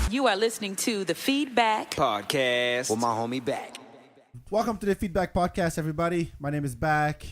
You are listening to the Feedback Podcast with my homie Back. Welcome to the Feedback Podcast, everybody. My name is Back,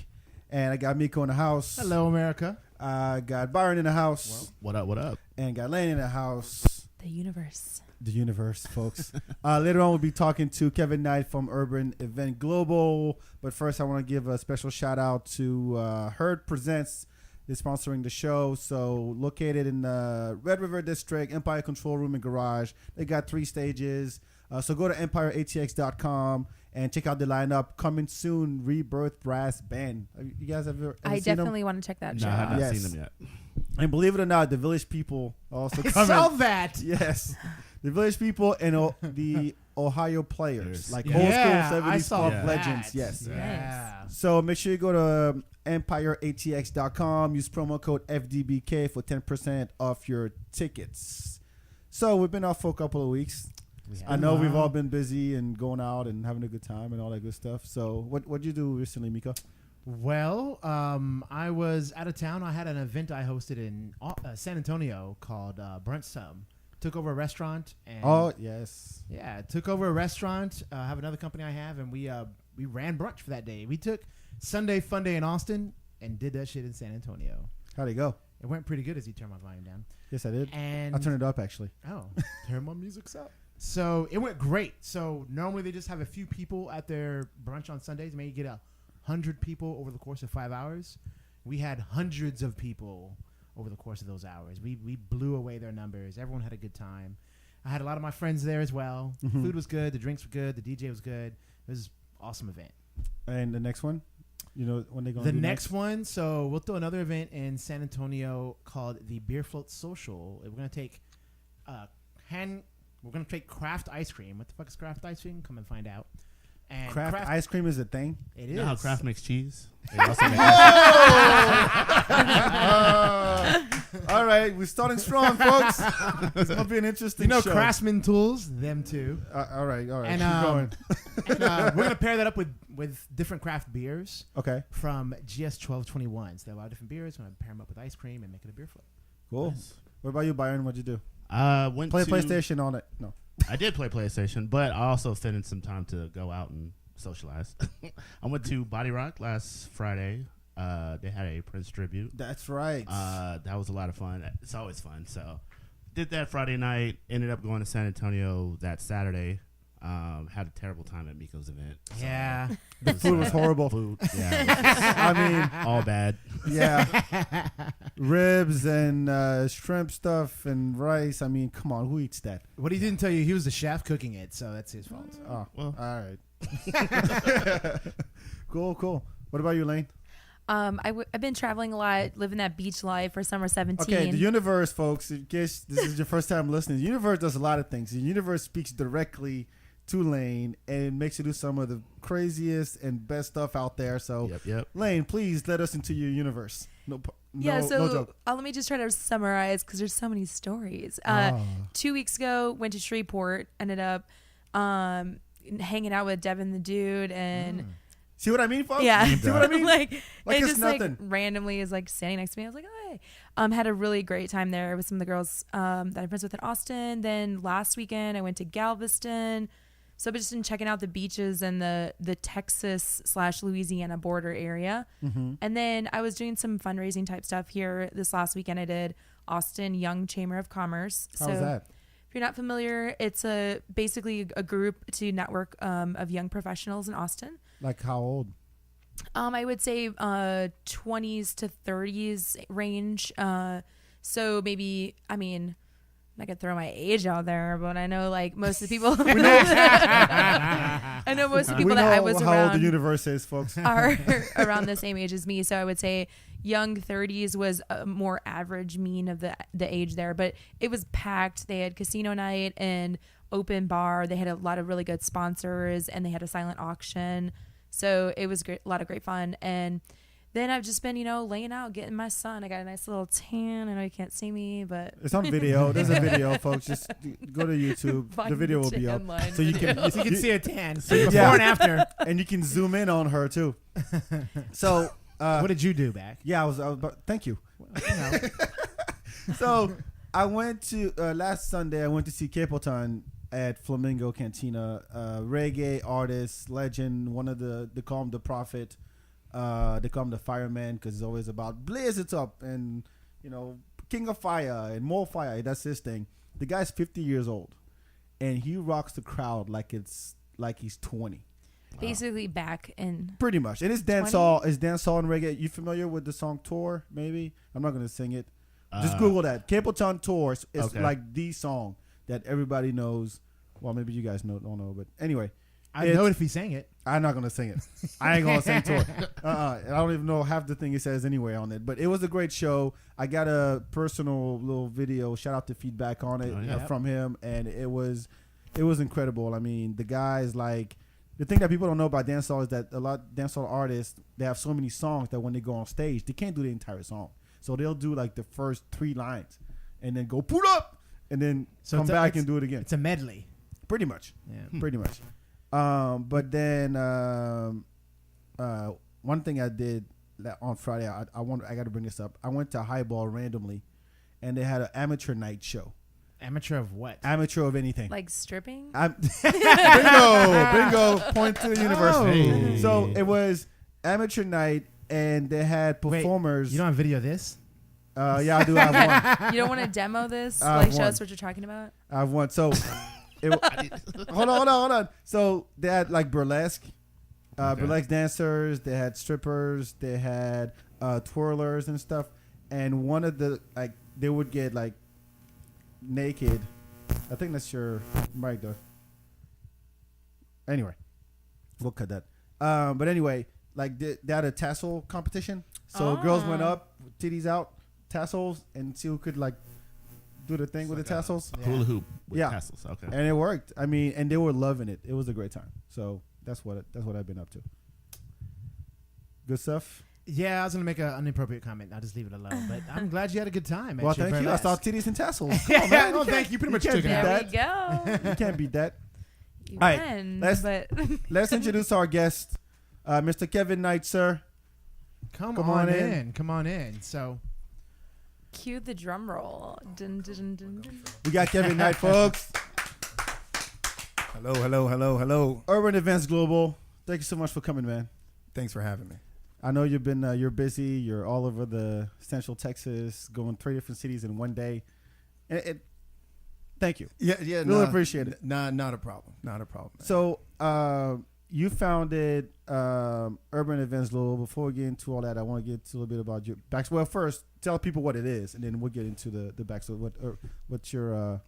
and I got Miko in the house. Hello, America. I got Byron in the house. What up, what up? And got Lane in the house. The universe. The universe, folks. Later on, we'll be talking to Kevin Knight from Urban Event Global. But first, I want to give a special shout out to Herd Presents. They're sponsoring the show. So located in the Red River District, Empire Control Room and Garage. They got 3 stages. So go to empireatx.com and check out the lineup. Coming soon, Rebirth Brass Band. You guys ever I seen definitely want to check that No, show I have out. not Yes. seen them yet. And believe it or not, the Village People also I coming. saw that. Yes. The Village People and the Ohio Players. Like Yeah, old school I 70s saw pop that. legends. Yes. Yeah. So make sure you go to empireatx.com. Use promo code FDBK for 10% off your tickets. So we've been off for a couple of weeks. I know we've all been busy and going out and having a good time and all that good stuff. So what'd you do recently, Miko? Well, I was out of town. I had an event I hosted in San Antonio called Brunch Sub. Took over a restaurant. And Oh, yes. yeah, took over a restaurant. I have another company I have, and we ran brunch for that day. We took Sunday Fun Day in Austin and did that shit in San Antonio. How'd it go? It went pretty good as you turn my volume down. Yes, I did. And I turned it up, actually. Oh, turn my music up. So it went great. So normally they just have a few people at their brunch on Sundays. Maybe you get 100 people over the course of 5 hours. We had hundreds of people over the course of those hours. We blew away their numbers. Everyone had a good time. I had a lot of my friends there as well. Mm-hmm. Food was good. The drinks were good. The DJ was good. It was an awesome event. And the next one? You know when they're going The to do next one, so we'll throw another event in San Antonio called the Beer Float Social. We're gonna take we're gonna take craft ice cream. What the fuck is craft ice cream? Come and find out. And Craft ice cream is a thing? It You is. know how Kraft makes cheese? They also make All right, we're starting strong, folks. It's going to be an interesting show. Craftsman Tools, them too. All right. And, Keep going. And we're gonna pair that up with different craft beers Okay, from GS 1221. So there are a lot of different beers. We're gonna pair them up with ice cream and make it a beer float. cool. What about you, Byron? What'd you do? went Play to PlayStation on it? No. I did play PlayStation, but I also spent in some time to go out and socialize. I went to Body Rock last Friday. They had a Prince tribute. That's right. That was a lot of fun. It's always fun. So did that Friday night. Ended up going to San Antonio that Saturday. Had a terrible time at Miko's event. So Yeah. The food was horrible. Food, yeah, I mean, it was all bad. yeah. Ribs and shrimp stuff and rice. I mean, come on. Who eats that? What he didn't tell you, he was the chef cooking it, so that's his fault. Oh, Well, all right. Cool. What about you, Lane? I've been traveling a lot, living that beach life for summer 17. Okay, the universe, folks, in case this is your first time listening, the universe does a lot of things. The universe speaks directly to Lane and makes you do some of the craziest and best stuff out there. So, Yep. Lane, please let us into your universe. No joke. Let me just try to summarize because there's so many stories. 2 weeks ago, went to Shreveport, ended up hanging out with Devin the Dude and... See what I mean, folks? Yeah. See what I mean? like Like and it's just nothing. like randomly is like standing next to me. I was like, oh, hey. Had a really great time there with some of the girls that I'm friends with in Austin. Then last weekend I went to Galveston. So I've just been checking out the beaches and the Texas/Louisiana border area. Mm-hmm. And then I was doing some fundraising type stuff here this last weekend. I did Austin Young Chamber of Commerce. How was that? If you're not familiar, it's basically a group to network of young professionals in Austin. Like how old? I would say 20s to 30s range. So maybe, I mean, I'm not gonna throw my age out there, but I know like most of the people. I know most of the people that I was how old the around universe is, folks. are around the same age as me. So I would say young 30s was a more average mean of the age there, but it was packed. They had casino night and open bar. They had a lot of really good sponsors and they had a silent auction. So it was great, a lot of great fun. And then I've just been, laying out, getting my sun. I got a nice little tan. I know you can't see me, but It's on video. There's a video, folks. Just go to YouTube. Find The video will the be up. tan line So you can, You can see a tan. So Yeah. before and after. and you can zoom in on her too. So What did you do back? yeah, I was thank you. You know. So I went to last Sunday. I went to see Capleton at Flamingo Cantina. Reggae artist, legend. One of they call him the prophet. They call him the fireman because it's always about blaze it up and king of fire and more fire. That's his thing. The guy's 50 years old, and he rocks the crowd like he's 20. Basically back in. Pretty much. And it's dancehall. It's dancehall and reggae. You familiar with the song Tour? Maybe I'm not gonna sing it. Just Google that. Capleton Tour is like the song that everybody knows. Well, maybe you guys don't know, but anyway. I know it if he sang it. I'm not gonna sing it. I ain't gonna sing Tour. I don't even know half the thing it says anyway on it. But it was a great show. I got a personal little video. Shout out to feedback on it from him, and it was incredible. I mean, the guy's like. The thing that people don't know about dancehall is that a lot of dancehall artists, they have so many songs that when they go on stage, they can't do the entire song. So they'll do like the first 3 lines and then go pull up and then come back and do it again. It's a medley. Pretty much. Yeah. Pretty much. But then one thing I did on Friday, I got to bring this up. I went to Highball randomly, and they had an amateur night show. Amateur of what? Amateur of anything. Like stripping? Bingo. Point to the university. Oh. So it was amateur night, and they had performers. Wait, you don't have video of this? Yeah, I do have one. You don't want to demo this? I Like, have show one. us what you're talking about? I have one. So, hold on. So they had like burlesque dancers. They had strippers. They had twirlers and stuff. And one of the they would get like naked. I think that's your mic though. Anyway, we'll cut that. But anyway, like they had a tassel competition. So girls went up, titties out, tassels, and see who could like do the thing with the tassels. Hula hoop with Yeah. tassels. Okay. And it worked. I mean, and they were loving it. It was a great time. So that's what I've been up to. Good stuff. Yeah, I was going to make an inappropriate comment. I'll just leave it alone. But I'm glad you had a good time. Well, thank you. I burlesque. saw titties and tassels. Come on, man. Oh, thank you. Pretty much can't took it beat out. There that. we go. You can't beat that. You All right, win, let's- but Let's introduce our guest, Mr. Kevin Knight, sir. Come on in. Come on in. So, cue the drum roll. Dun, dun, dun, dun, dun. We got Kevin Knight, folks. Hello. Urban Events Global. Thank you so much for coming, man. Thanks for having me. I know you've been you're busy. You're all over the Central Texas, going 3 different cities in one day. Thank you. Yeah. Really appreciate it. Not a problem. Not a problem. Man. So you founded Urban Events Global. Before we get into all that, I want to get to a little bit about your back. Well, first, tell people what it is, and then we'll get into the back. So what's your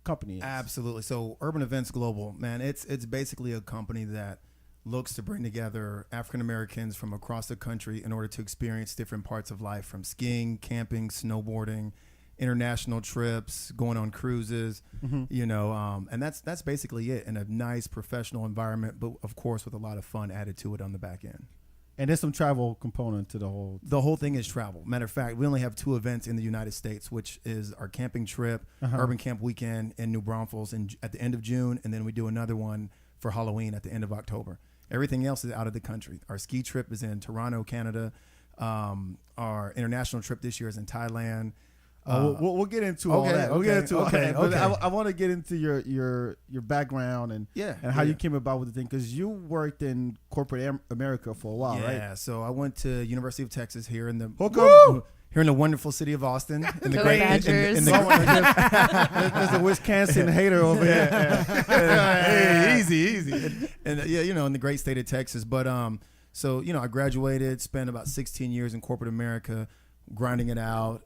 company is? Absolutely. So Urban Events Global, man, it's basically a company that looks to bring together African Americans from across the country in order to experience different parts of life, from skiing, camping, snowboarding, international trips, going on cruises, and that's basically it in a nice professional environment, but of course with a lot of fun added to it on the back end. And there's some travel component to the whole. The whole thing is travel. Matter of fact, we only have 2 events in the United States, which is our camping trip, Urban Camp Weekend in New Braunfels at the end of June, and then we do another one for Halloween at the end of October. Everything else is out of the country. Our ski trip is in Toronto, Canada. Our international trip this year is in Thailand. We'll get into all that. We'll get into all that. But I want to get into your background and how you came about with the thing, because you worked in corporate America for a while, right? Yeah. So I went to University of Texas here in the Woo! here in the wonderful city of Austin. In the Go great, Badgers. in the There's a Wisconsin hater over here. hey, easy. And in the great state of Texas. But so I graduated, spent about 16 years in corporate America, grinding it out.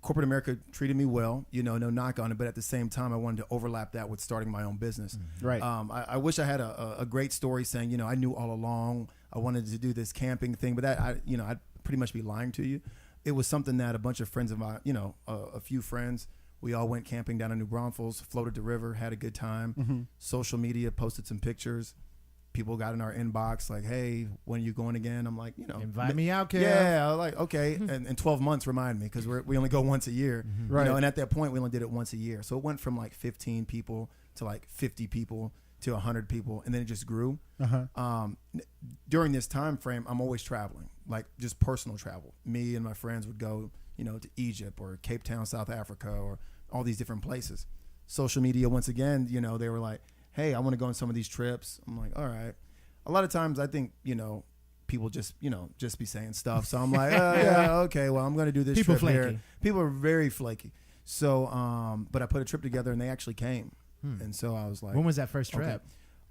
Corporate America treated me well, no knock on it, but at the same time, I wanted to overlap that with starting my own business. Right. I wish I had a great story saying, I knew all along I wanted to do this camping thing, but I'd pretty much be lying to you. It was something that a bunch of friends of mine, a few friends, we all went camping down in New Braunfels, floated the river, had a good time. Social media, posted some pictures. People got in our inbox like, hey, when are you going again? I'm like, invite me out, Kev. Yeah, I was like, okay. And in 12 months, remind me, because we only go once a year. Right. And at that point, we only did it once a year. So it went from like 15 people to like 50 people to 100 people, and then it just grew. During this time frame, I'm always traveling. like just personal travel. Me and my friends would go, to Egypt or Cape Town, South Africa, or all these different places. Social media, once again, they were like, hey, I want to go on some of these trips. I'm like, all right. A lot of times I think, people just be saying stuff. So I'm like, yeah, okay, well, I'm going to do this People trip here. flaky. People are very flaky. So, but I put a trip together and they actually came. And so I was like, When was that first trip? okay.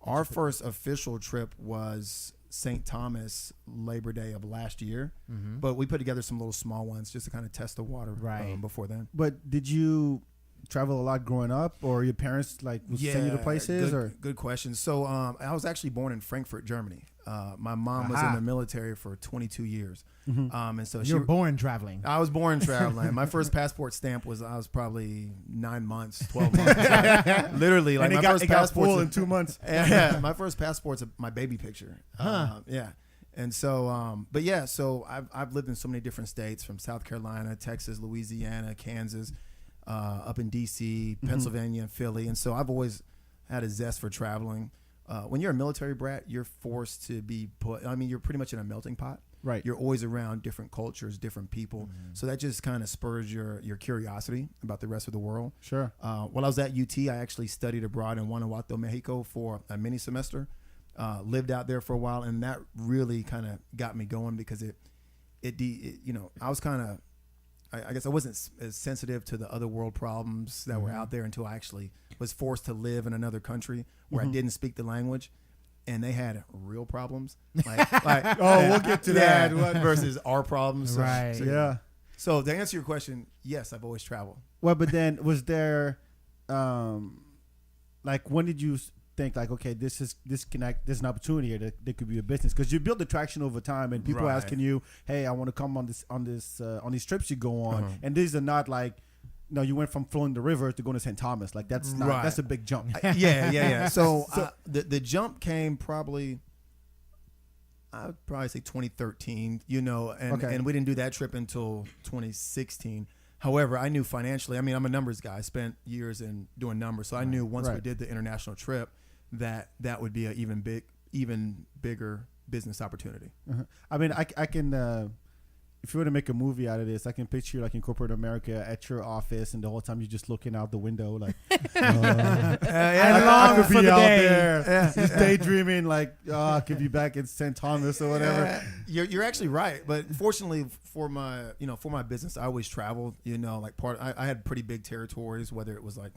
Our first official trip was St. Thomas Labor Day of last year, but we put together some little small ones just to kind of test the water Right. before then. But did you travel a lot growing up, or your parents would send you to places? Good question. So I was actually born in Frankfurt, Germany. My mom was in the military for 22 years, and so You were born traveling. I was born traveling. My first passport stamp was I was probably 9 months, 12 months. Literally, like And my first it got passport full in 2 months. Yeah, my first passport's my baby picture. Yeah. And so, but yeah, so I've lived in so many different states, from South Carolina, Texas, Louisiana, Kansas, up in D.C., Pennsylvania, and Philly. And so I've always had a zest for traveling. When you're a military brat, you're forced to be you're pretty much in a melting pot. Right. You're always around different cultures, different people. So that just kind of spurs your curiosity about the rest of the world. Sure. While I was at UT, I actually studied abroad in Guanajuato, Mexico for a mini semester. Lived out there for a while, and that really kind of got me going because I was kind of, I guess I wasn't as sensitive to the other world problems that were out there until I actually was forced to live in another country where I didn't speak the language, and they had real problems. Like we'll get to that. versus our problems. So, Right. so, Yeah. So to answer your question, yes, I've always traveled. Well, but then was there, when did you think like, okay, there's an opportunity here that there could be a business, because you build the traction over time, and people Right. asking you, hey, I want to come on these trips you go on, and these are not like, you went from flowing the river to going to St. Thomas. Like that's not, Right. that's a big jump. Yeah. So, the jump came probably, I'd probably say 2013, and we didn't do that trip until 2016. However, I knew financially, I'm a numbers guy. I spent years in doing numbers. So I knew once we Right. did the international trip that would be an even bigger business opportunity. I can, if you were to make a movie out of this, I can picture you like in corporate America at your office, and the whole time you're just looking out the window, like, I could for be the out day. there, just daydreaming, like, I could be back in St. Thomas or whatever. You're actually right, but fortunately for my business, I always traveled. I had pretty big territories, whether it was like,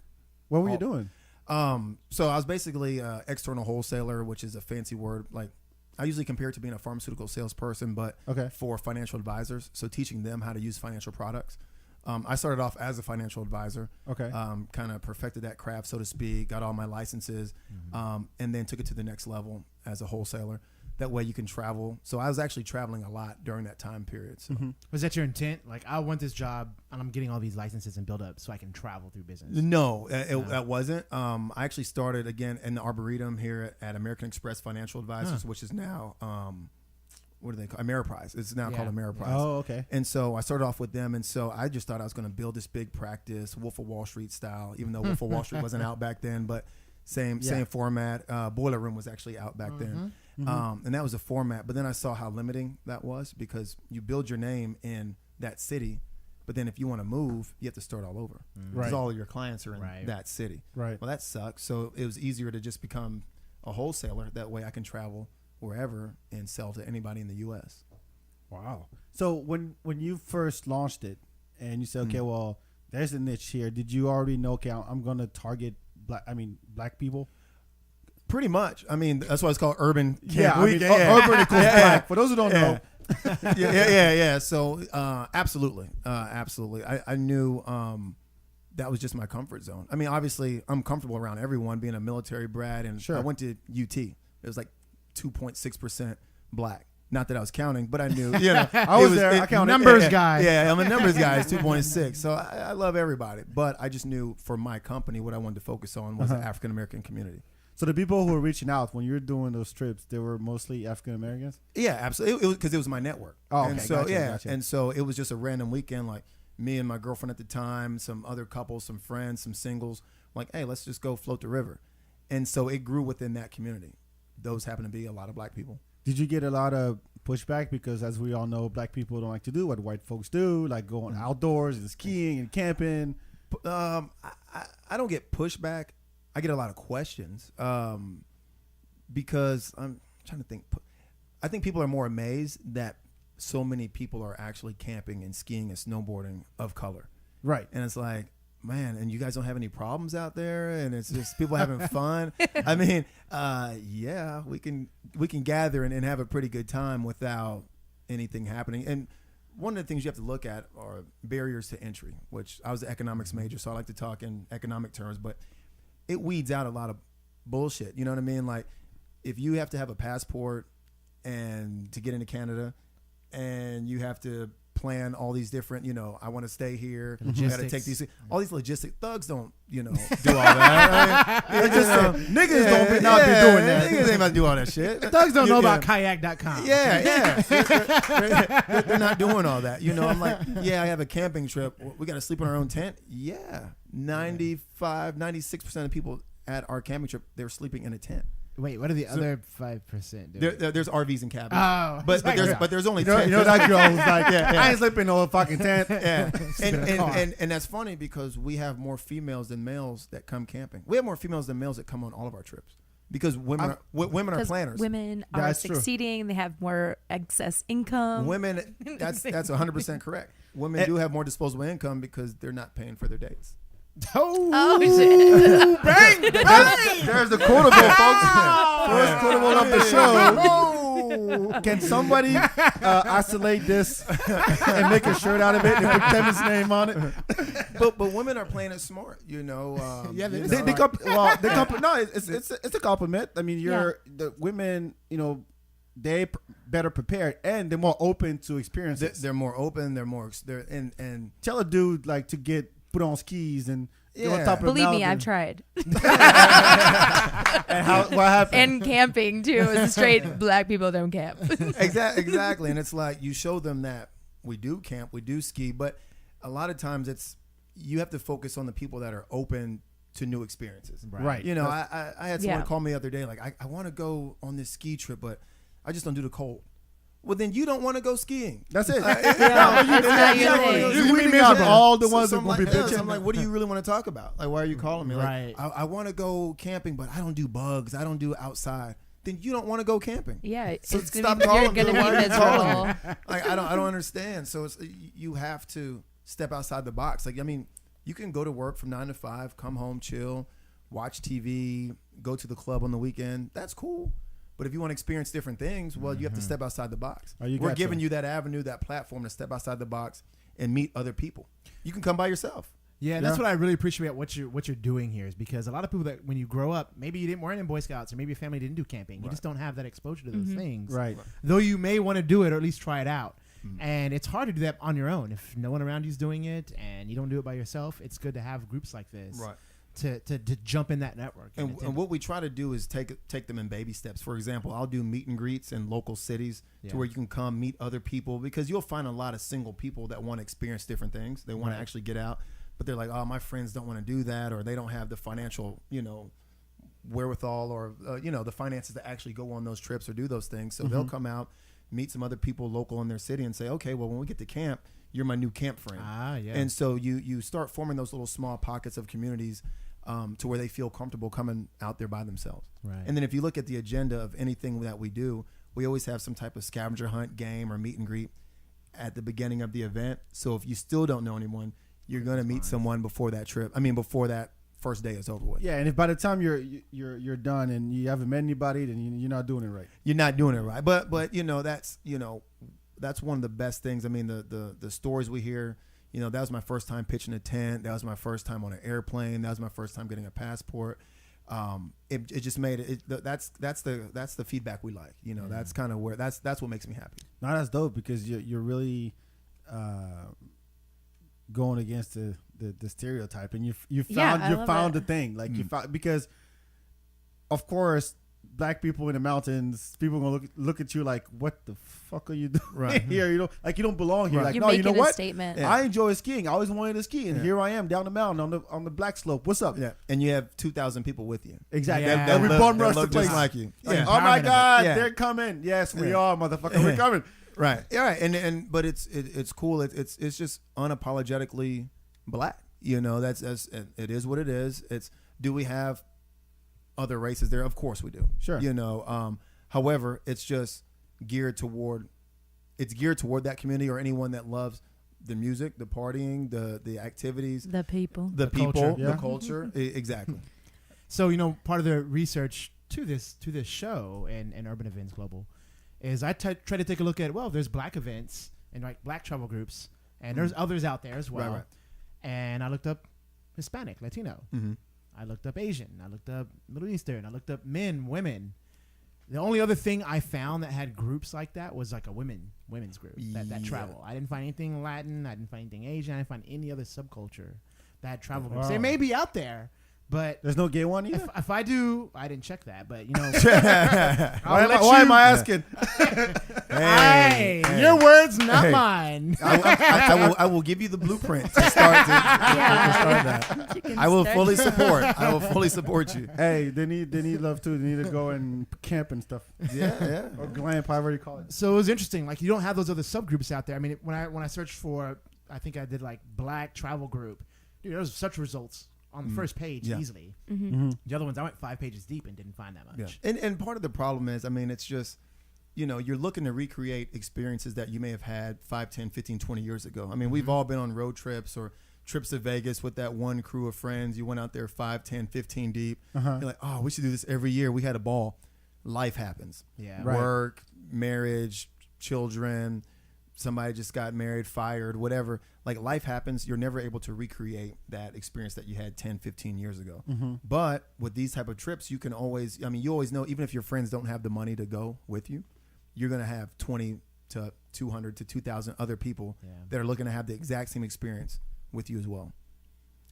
What were you doing? so I was basically external wholesaler, which is a fancy word. Like, I usually compare it to being a pharmaceutical salesperson, but Okay. for financial advisors. So teaching them how to use financial products. I started off as a financial advisor. Okay. Kind of perfected that craft, so to speak, got all my licenses, and then took it to the next level as a wholesaler. That way you can travel. So I was actually traveling a lot during that time period. So. Was that your intent? Like, I want this job, and I'm getting all these licenses and build up so I can travel through business. No, that wasn't. I actually started again in the Arboretum here at American Express Financial Advisors, which is now, what do they call Ameriprise? It's now called Ameriprise. Oh, okay. And so I started off with them, and so I just thought I was going to build this big practice, Wolf of Wall Street style, even though Wolf of Wall Street wasn't out back then, but same format. Boiler Room was actually out back then. And that was a format. But then I saw how limiting that was, because you build your name in that city, but then if you want to move, you have to start all over. Because Right. all of your clients are in Right. that city. Right. Well, that sucks. So it was easier to just become a wholesaler. That way I can travel wherever and sell to anybody in the U.S. Wow. So when you first launched it, and you said, okay, well, there's a niche here, did you already know, okay, I'm going to target black people? Pretty much. That's why it's called Urban Camp Yeah, Weekend. urban equals black. For those who don't know. Yeah. So absolutely. I knew that was just my comfort zone. Obviously, I'm comfortable around everyone, being a military brat, and Sure. I went to UT. It was like 2.6% black. Not that I was counting, but I knew. I was there. I counted. Numbers guy. Yeah, I'm a numbers guy. It's 2.6. So I love everybody, but I just knew for my company what I wanted to focus on was the African American community. So the people who were reaching out when you were doing those trips, they were mostly African Americans? Yeah, absolutely. It was because it was my network. Oh, and okay. so Gotcha. and so it was just a random weekend. Like me and my girlfriend at the time, some other couples, some friends, some singles. Like, hey, let's just go float the river. And so it grew within that community. Those happen to be a lot of black people. Did you get a lot of pushback? Because as we all know, black people don't like to do what white folks do, like going outdoors and skiing and camping. I don't get pushback. I get a lot of questions because I'm trying to think. I think people are more amazed that so many people are actually camping and skiing and snowboarding of color. Right. And it's like, man, and you guys don't have any problems out there, and it's just people having fun. I mean, yeah, we can gather and have a pretty good time without anything happening. And one of the things you have to look at are barriers to entry, which I was an economics major, so I like to talk in economic terms, but it weeds out a lot of bullshit. You know what I mean? Like, if you have to have a passport and to get into Canada, and you have to plan all these different, I want to stay here. I got to take these, all these logistic thugs don't, do all that. I mean, Niggas don't not be doing that. Niggas ain't about to do all that shit. Thugs don't know about kayak.com. Yeah. They're not doing all that. I'm like, yeah, I have a camping trip. We got to sleep in our own tent. Yeah. 96% of people at our camping trip, they're sleeping in a tent. Wait, what are the other 5% doing? There's RVs and cabins. Oh, but there's only 10. You know that girl was like, I ain't sleeping in no fucking tent. Yeah. And that's funny because we have more females than males that come camping. We have more females than males that come on all of our trips because women are planners. Women are That's true. succeeding. They have more excess income. Women, that's 100% correct. Women do have more disposable income because they're not paying for their dates. Oh shit! Bang! There's the quotable, folks. First quotable of the show. Can somebody isolate this and make a shirt out of it and put Kevin's name on it? But women are playing it smart, Yeah, No, it's a compliment. I mean, the women, they better prepared and they're more open to experiences. they're more open. And Tell a dude like to get put on skis and go on top of Believe me, mountain. I've tried. And what happened? And camping too. It's straight black people don't camp. Exactly. And it's like you show them that we do camp, we do ski, but a lot of times you have to focus on the people that are open to new experiences. Right. I had someone call me the other day like, I want to go on this ski trip, but I just don't do the cold. Well, then you don't want to go skiing. That's it. It's not your thing. You're weeding out all the ones that I'm will like, be bitching. I'm like, what do you really want to talk about? Like, why are you calling me? Like, Right. I want to go camping, but I don't do bugs. I don't do outside. Then you don't want to go camping. Yeah, So it's stop gonna be, you're calling me. gonna Why be are you calling miserable. me? Like, I don't understand. So you have to step outside the box. Like, I mean, you can go to work from 9 to 5, come home, chill, watch TV, go to the club on the weekend. That's cool. But if you want to experience different things, well, you have to step outside the box. We're giving you that avenue, that platform to step outside the box and meet other people. You can come by yourself. Yeah, that's what I really appreciate about what you're doing here is because a lot of people that when you grow up, maybe you weren't in Boy Scouts or maybe your family didn't do camping. You just don't have that exposure to those things. Right. Though you may want to do it or at least try it out. And it's hard to do that on your own. If no one around you is doing it and you don't do it by yourself, it's good to have groups like this. Right. To jump in that network. And what we try to do is take them in baby steps. For example, I'll do meet and greets in local cities to where you can come meet other people because you'll find a lot of single people that want to experience different things. They want to actually get out, but they're like, oh, my friends don't want to do that, or they don't have the financial, wherewithal or, the finances to actually go on those trips or do those things. So they'll come out, meet some other people local in their city and say, okay, well, when we get to camp, you're my new camp friend. And so you start forming those little small pockets of communities to where they feel comfortable coming out there by themselves. Right. And then if you look at the agenda of anything that we do, we always have some type of scavenger hunt game or meet and greet at the beginning of the event. So if you still don't know anyone, you're going to meet someone before that trip. I mean, before that first day is over with. Yeah, and if by the time you're done and you haven't met anybody, then you're not doing it right. You're not doing it right. But that's one of the best things. I mean, the stories we hear. That was my first time pitching a tent. That was my first time on an airplane. That was my first time getting a passport. It just made it. That's the feedback we like. That's kind of where that's what makes me happy. Not as dope because you're really going against the stereotype, and you found the thing like you found because of course black people in the mountains, people gonna look at you like, what the fuck are you doing Right. here? You know, like you don't belong here. Right. Like, You're no, you making know a what? statement. Yeah. I enjoy skiing. I always wanted to ski, and Yeah. here I am down the mountain on the black slope. What's up? Yeah, and you have 2,000 people with you. Exactly. Yeah. And we That bum look- rush that the look place. just like you. Like, Yeah. oh my Empowerment of it. God, Yeah. they're coming. Yes, we Yeah. are, motherfucker. We're coming. Right. Yeah. Right. And but it's cool. It's just unapologetically black. You know, that's it is what it is. It's do we have other races there? Of course we do. Sure. You know. However, it's just geared toward that community or anyone that loves the music, the partying, the activities, The people. the people, culture. Yeah. the culture. Exactly. So part of the research to this show and Urban Events Global is I try to take a look at there's black events and like black travel groups and there's others out there as well. Right. And I looked up Hispanic, Latino. Mm-hmm. I looked up Asian. I looked up Middle Eastern. I looked up men, women. The only other thing I found that had groups like that was like a women's group that Yeah. travel. I didn't find anything Latin. I didn't find anything Asian. I didn't find any other subculture that had travel groups. Wow. They may be out there, but There's no gay one either. if I do, I didn't check that. But Why am I asking? Hey, your words, not Hey. mine. I will give you the blueprint to start that. You can I will start- fully support. I will fully support you. Hey, they need love too. They need to go and camp and stuff. Yeah. Or glamp, however you call it. So it was interesting. Like you don't have those other subgroups out there. I mean, when I searched for, I think I did like black travel group. Dude, there was such results on the first page Yeah. easily. Mm-hmm. The other ones, I went 5 pages deep and didn't find that much. Yeah. And part of the problem is, I mean, it's just, you're looking to recreate experiences that you may have had 5, 10, 15, 20 years ago. I mean, we've all been on road trips or trips to Vegas with that one crew of friends. You went out there 5, 10, 15 deep. Uh-huh. You're like, oh, we should do this every year. We had a ball. Life happens. Yeah. Right. Work, marriage, children, somebody just got married, fired, whatever. Like life happens. You're never able to recreate that experience that you had 10, 15 years ago. Mm-hmm. But with these type of trips, you can always, you always know, even if your friends don't have the money to go with you, you're going to have 20 to 200 to 2,000 other people Yeah. that are looking to have the exact same experience with you as well.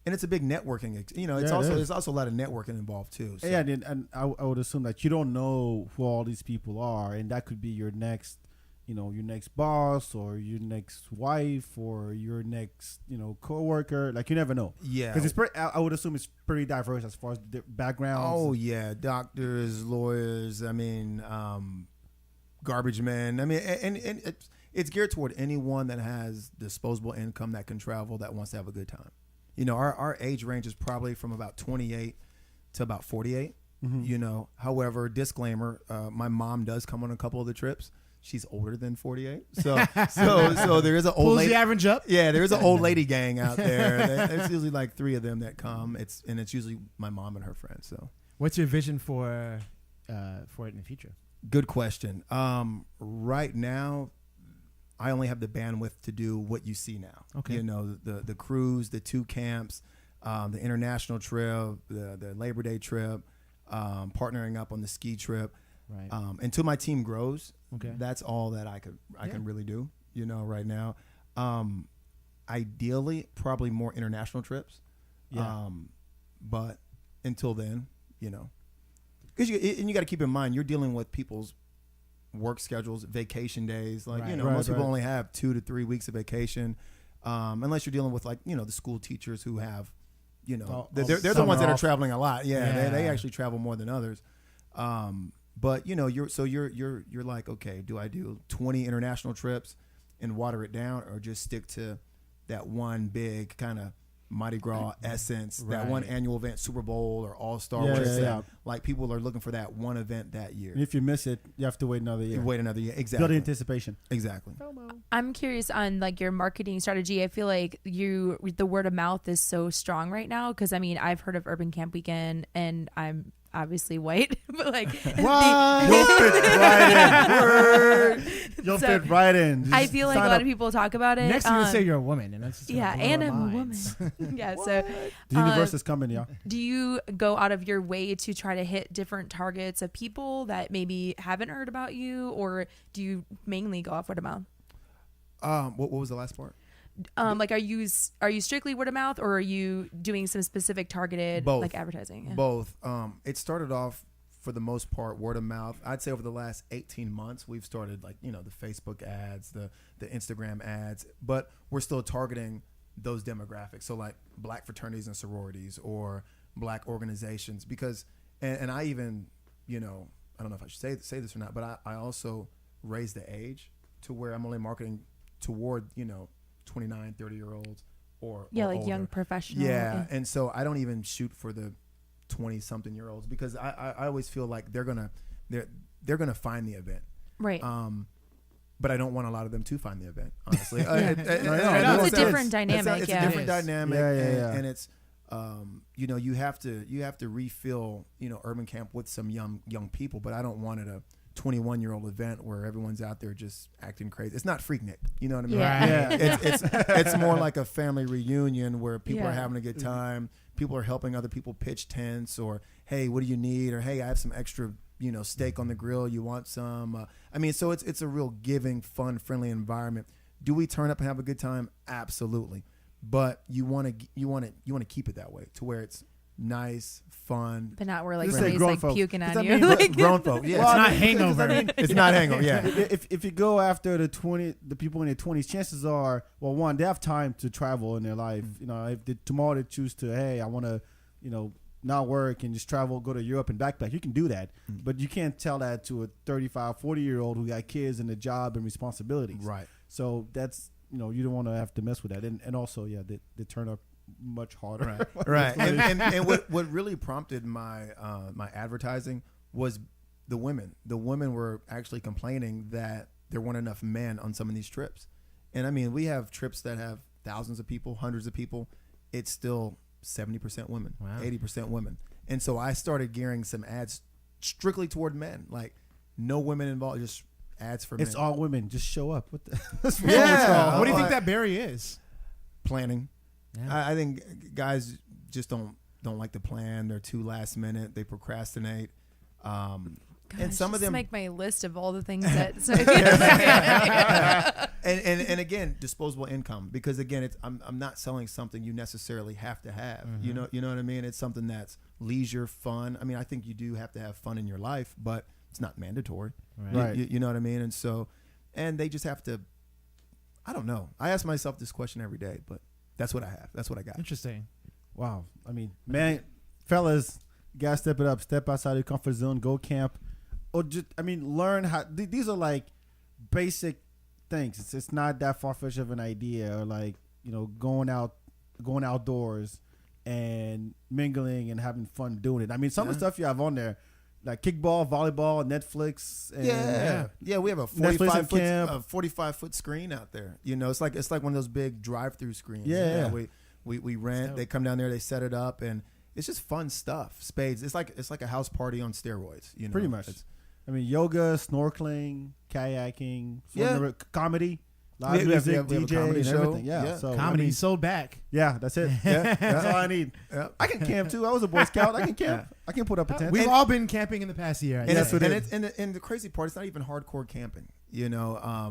And it's a big networking, it's Yeah, it also, is. there's also a lot of networking involved too. So. Yeah, and I would assume that you don't know who all these people are, and that could be your next, your next boss or your next wife or your next, coworker. Like you never know. Yeah. Because it's I would assume it's pretty diverse as far as the backgrounds. Oh yeah, doctors, lawyers. Garbage men. And it's geared toward anyone that has disposable income that can travel, that wants to have a good time. Our age range is probably from about 28 to about 48. Mm-hmm. However, disclaimer: my mom does come on a couple of the trips. She's older than 48, so there is an old Pulls lady. the average up. Yeah, there's an old lady gang out there. There's usually like 3 of them that come. It's usually my mom and her friends. So. What's your vision for it in the future? Good question. Right now, I only have the bandwidth to do what you see now. Okay. The cruise, the 2 camps, the international trip, the Labor Day trip, partnering up on the ski trip. Right. Until my team grows, Okay. that's all that I can really do. Right now. Ideally, probably more international trips. Yeah. But until then, because you got to keep in mind you're dealing with people's work schedules, vacation days. Like Right. most people Right. only have 2 to 3 weeks of vacation, unless you're dealing with like the school teachers who have, they're the summer ones that are off. traveling a lot. Yeah, They Yeah. actually travel more than others. But you're like, okay, do I do 20 international trips and water it down, or just stick to that one big kind of Mardi Gras essence, that one Right. annual event, Super Bowl or All Star? Yeah, where yeah, it's yeah. like people are looking for that one event that year. And if you miss it, you have to wait another year. You wait another year. Build Exactly. anticipation. Exactly. I'm curious on like your marketing strategy. I feel like the word of mouth is so strong right now because I've heard of Urban Camp Weekend and I'm obviously white, but like You'll fit right in. Word. You'll So, fit right in. I Just feel like sign a lot up. of people talk about it. Next, you're gonna say you're a woman, and that's just yeah, gonna blow and our I'm a woman. minds. Yeah, so The universe is coming, y'all. do you go out of your way to try to hit different targets of people that maybe haven't heard about you, or do you mainly go off word of mouth? What was the last part? Like, are you strictly word of mouth, or are you doing some specific targeted Both. like advertising? Yeah. Both. It started off for the most part, word of mouth. I'd say over the last 18 months, we've started like, the Facebook ads, the Instagram ads, but we're still targeting those demographics. So like black fraternities and sororities or black organizations, because, and I even, I don't know if I should say this or not, but I also raised the age to where I'm only marketing toward, 29, 30-year-olds or like older. young professional. Yeah. And so I don't even shoot for the 20-something-year-olds because I always feel like they're gonna find the event. Right. But I don't want a lot of them to find the event, honestly. It's a different dynamic. It's yeah. a different dynamic. Yeah. And it's, you have to refill, Urban Camp with some young people, but I don't want it a 21-year-old event where everyone's out there just acting crazy. It's not Freaknik, you know what I mean? Yeah. It's more like a family reunion where people are Yeah. having a good time. People are helping other people pitch tents, or hey, what do you need? Or hey, I have some extra, steak on the grill. You want some? So it's a real giving, fun, friendly environment. Do we turn up and have a good time? Absolutely, but you want to keep it that way to where it's nice, fun. But not where like Just say somebody's grown like folk. puking Does on that you. mean Like, Grown folk, yeah. Well, It's not because, hangover. It's not hangover, yeah. If you go after the people in their 20s, chances are, well, one, they have time to travel in their life. If tomorrow they choose to, hey, I want to, not work and just travel, go to Europe and backpack, you can do that. But you can't tell that to a 35, 40-year-old who got kids and a job and responsibilities. Right. So that's, you don't want to have to mess with that. And also, yeah, they turn up much harder. Right. And what really prompted my my advertising was the women. The women were actually complaining that there weren't enough men on some of these trips. And we have trips that have thousands of people, hundreds of people. It's still 70% women, Wow. 80% women. And so I started gearing some ads strictly toward men, like no women involved, just ads for It's men. all women. Just show up. What the? What's wrong Yeah. with y'all? What do you think that barrier is? Planning. Yeah. I think guys just don't like to plan. They're too last minute. They procrastinate. And some of just them make my list of all the things that. and again, disposable income, because again, I'm not selling something you necessarily have to have. You know what I mean? It's something that's leisure, fun. I think you do have to have fun in your life, but it's not mandatory. Right. You know what I mean? And so, and they just have to. I don't know. I ask myself this question every day, but that's what I have. That's what I got. Interesting. Wow. Man, fellas, you gotta step it up. Step outside your comfort zone. Go camp. Or just, learn how. These are like basic things. It's not that far-fetched of an idea. Or like, going outdoors and mingling and having fun doing it. Some of the stuff you have on there, like kickball, volleyball, Netflix. And Yeah. We have a Netflix and 45-foot screen out there. It's like one of those big drive-through screens. Yeah. We rent. They come down there. They set it up, and it's just fun stuff. Spades. It's like a house party on steroids. Pretty much. Yoga, snorkeling, kayaking, Yeah. comedy, We live have music, a DJ, comedy and show. everything. Yeah. Yeah. So Comedy sold back. yeah, that's it. That's all I need. Yeah. I can camp too. I was a Boy Scout. I can camp. I can put up a tent. We've all been camping in the past year. And, That's what it is. and the crazy part, it's not even hardcore camping. We don't have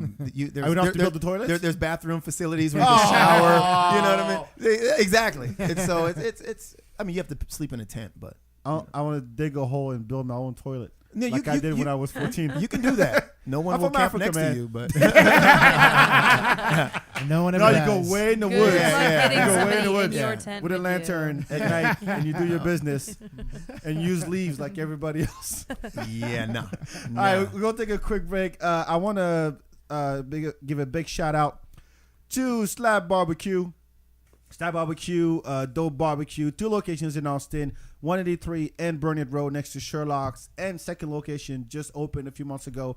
to build the toilets? There's bathroom facilities where you can shower. You know what I mean? Exactly. And so it's. You have to sleep in a tent, but I want to dig a hole and build my own toilet, No, like I did when I was 14. you can do that. No one I'm will from camp Africa, next man. to you, but No one ever No, you does. go way in the Good woods. luck getting You go way in somebody the in woods your tent with a with you. lantern at night, and you do your business and use leaves like everybody else. yeah, no. All right, we're gonna take a quick break. I want to give a big shout out to Slab Barbecue. Slab Barbecue, Dope Barbecue, 2 locations in Austin, 183 and Burnett Road next to Sherlock's, and second location just opened a few months ago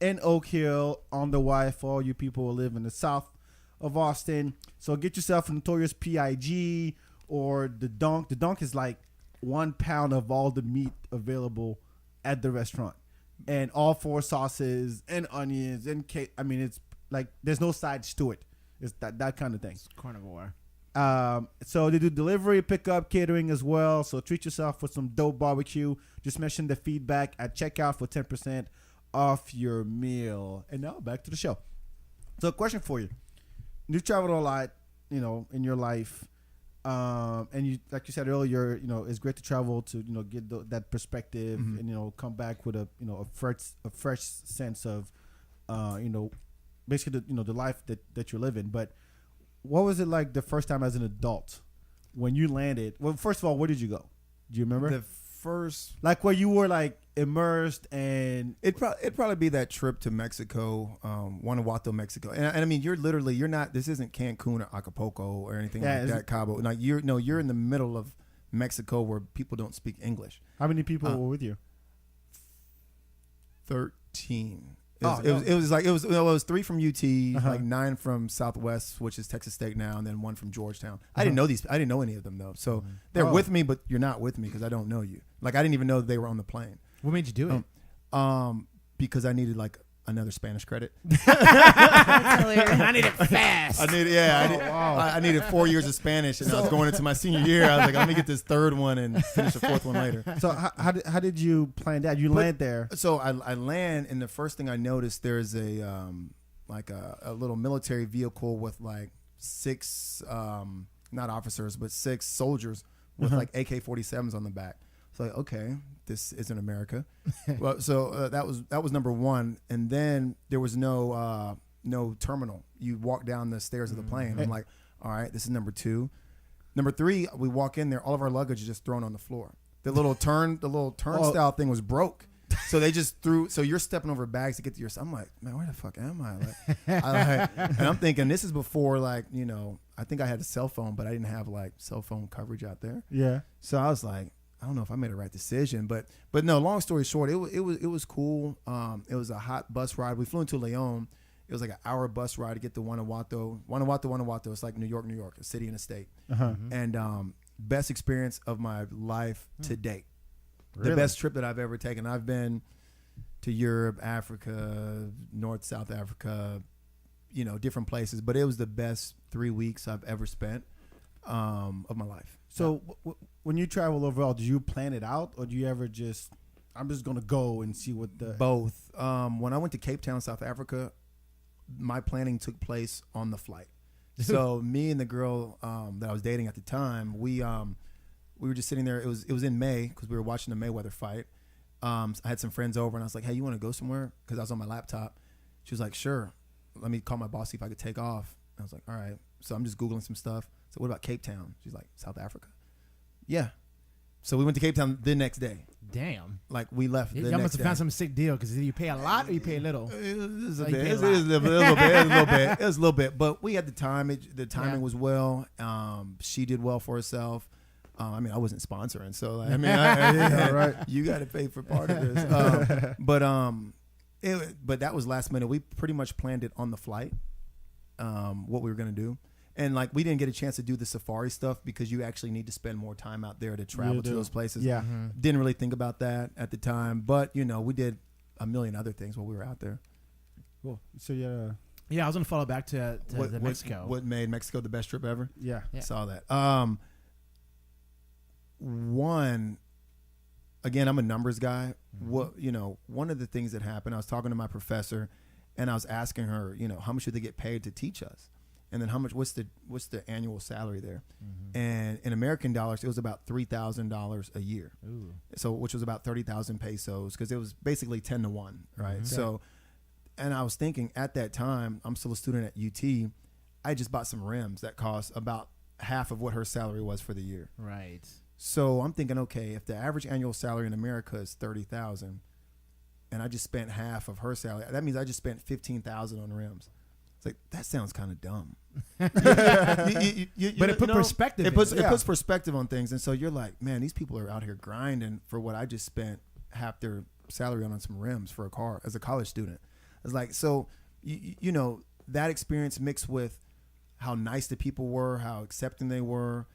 in Oak Hill on the Y for all you people who live in the south of Austin. So get yourself a Notorious PIG or the Dunk. The Dunk is like 1 pound of all the meat available at the restaurant, and all 4 sauces and onions and cake. It's like there's no sides to it. It's that kind of thing. Carnivore. So they do delivery, pickup, catering as well. So treat yourself with some dope barbecue. Just mention the feedback at checkout for 10% off your meal. And now back to the show. So question for you. You traveled a lot, in your life. And you, like you said earlier, it's great to travel to get that perspective and come back with a fresh sense of basically the life that you're living. But what was it like the first time as an adult when you landed? Well, first of all, where did you go? Do you remember? The first, Like where you were like immersed and it'd probably be that trip to Mexico, Guanajuato, Mexico. And I mean, you're not. This isn't Cancun or Acapulco or anything like that. Cabo. Like you're in the middle of Mexico where people don't speak English. how many people were with you? 13. Oh, It was 3 from UT, Uh-huh. like 9 from Southwest, which is Texas State now, and then 1 from Georgetown. I didn't know any of them though. So they're Oh. with me, but you're not with me because I don't know you. Like I didn't even know that they were on the plane. What made you do it? Because I needed like another Spanish credit. That's hilarious. I need it fast. I needed 4 years of Spanish, and I was going into my senior year. I was like, let me get this 3rd one and finish the 4th one later. So how did you plan that? You land there. So I land, and the first thing I noticed, there's a little military vehicle with like 6 not officers but 6 soldiers with like AK-47s on the back. So like, okay, this isn't America. Well, so that was number 1, and then there was no terminal. You walk down the stairs of the plane. I'm like, all right, this is number 2. Number 3, we walk in there, all of our luggage is just thrown on the floor. The little turnstile thing was broke. So they just threw. So you're stepping over bags to get to your. I'm like, man, where the fuck am I? And I'm thinking this is before I think I had a cell phone, but I didn't have like cell phone coverage out there. Yeah. So I was like, I don't know if I made the right decision, but no. Long story short, it was cool. It was a hot bus ride. We flew into Leon. It was like an hour bus ride to get to Guanajuato. Guanajuato. It's like New York, a city and a state. And best experience of my life to date. Really? The best trip that I've ever taken. I've been to Europe, Africa, South Africa, different places. But it was the best 3 weeks I've ever spent of my life. So when you travel overall, do you plan it out, or do you ever I'm just gonna go and see what the Both. When I went to Cape Town, South Africa, my planning took place on the flight. So me and the girl that I was dating at the time, we were just sitting there. It was in May because we were watching the Mayweather fight. I had some friends over, and I was like, hey, you want to go somewhere? Because I was on my laptop. She was like, sure. Let me call my boss, see if I could take off. I was like, all right. So I'm just Googling some stuff. So what about Cape Town? She's like, South Africa? Yeah. So we went to Cape Town the next day. Damn. Like we left the Y'all next must have day. found some sick deal because you pay a lot or you pay a little. It was a Like, bit. you It pay a was a little bit. It was a little bit. But we had the time. The timing Yeah. was well. She did well for herself. I mean, I wasn't sponsoring, so I mean, right. You got to pay for part of this. But that was last minute. We pretty much planned it on the flight. What we were gonna do, and like we didn't get a chance to do the safari stuff because you actually need to spend more time out there to travel to do. those places. Yeah. Didn't really think about that at the time, but we did a million other things while we were out there. Cool. So yeah. Yeah, I was gonna follow back to Mexico. What made Mexico the best trip ever? Yeah. Yeah. Saw that. One, again, I'm a numbers guy. One of the things that happened, I was talking to my professor, and I was asking her, how much do they get paid to teach us, and then what's the annual salary there? And in American dollars, it was about $3,000 a year. Ooh. So which was about 30,000 pesos because it was basically 10 to 1, right? So, and I was thinking at that time, I'm still a student at UT. I just bought some rims that cost about half of what her salary was for the year. Right. So I'm thinking, okay, if the average annual salary in America is 30,000, and I just spent half of her salary, that means I just spent 15,000 on rims. It's like that sounds kind of dumb. But it put perspective. It puts in it. perspective on things, and so you're like, man, these people are out here grinding for what I just spent half their salary on some rims for a car as a college student. It's like, so that experience mixed with how nice the people were, how accepting they were.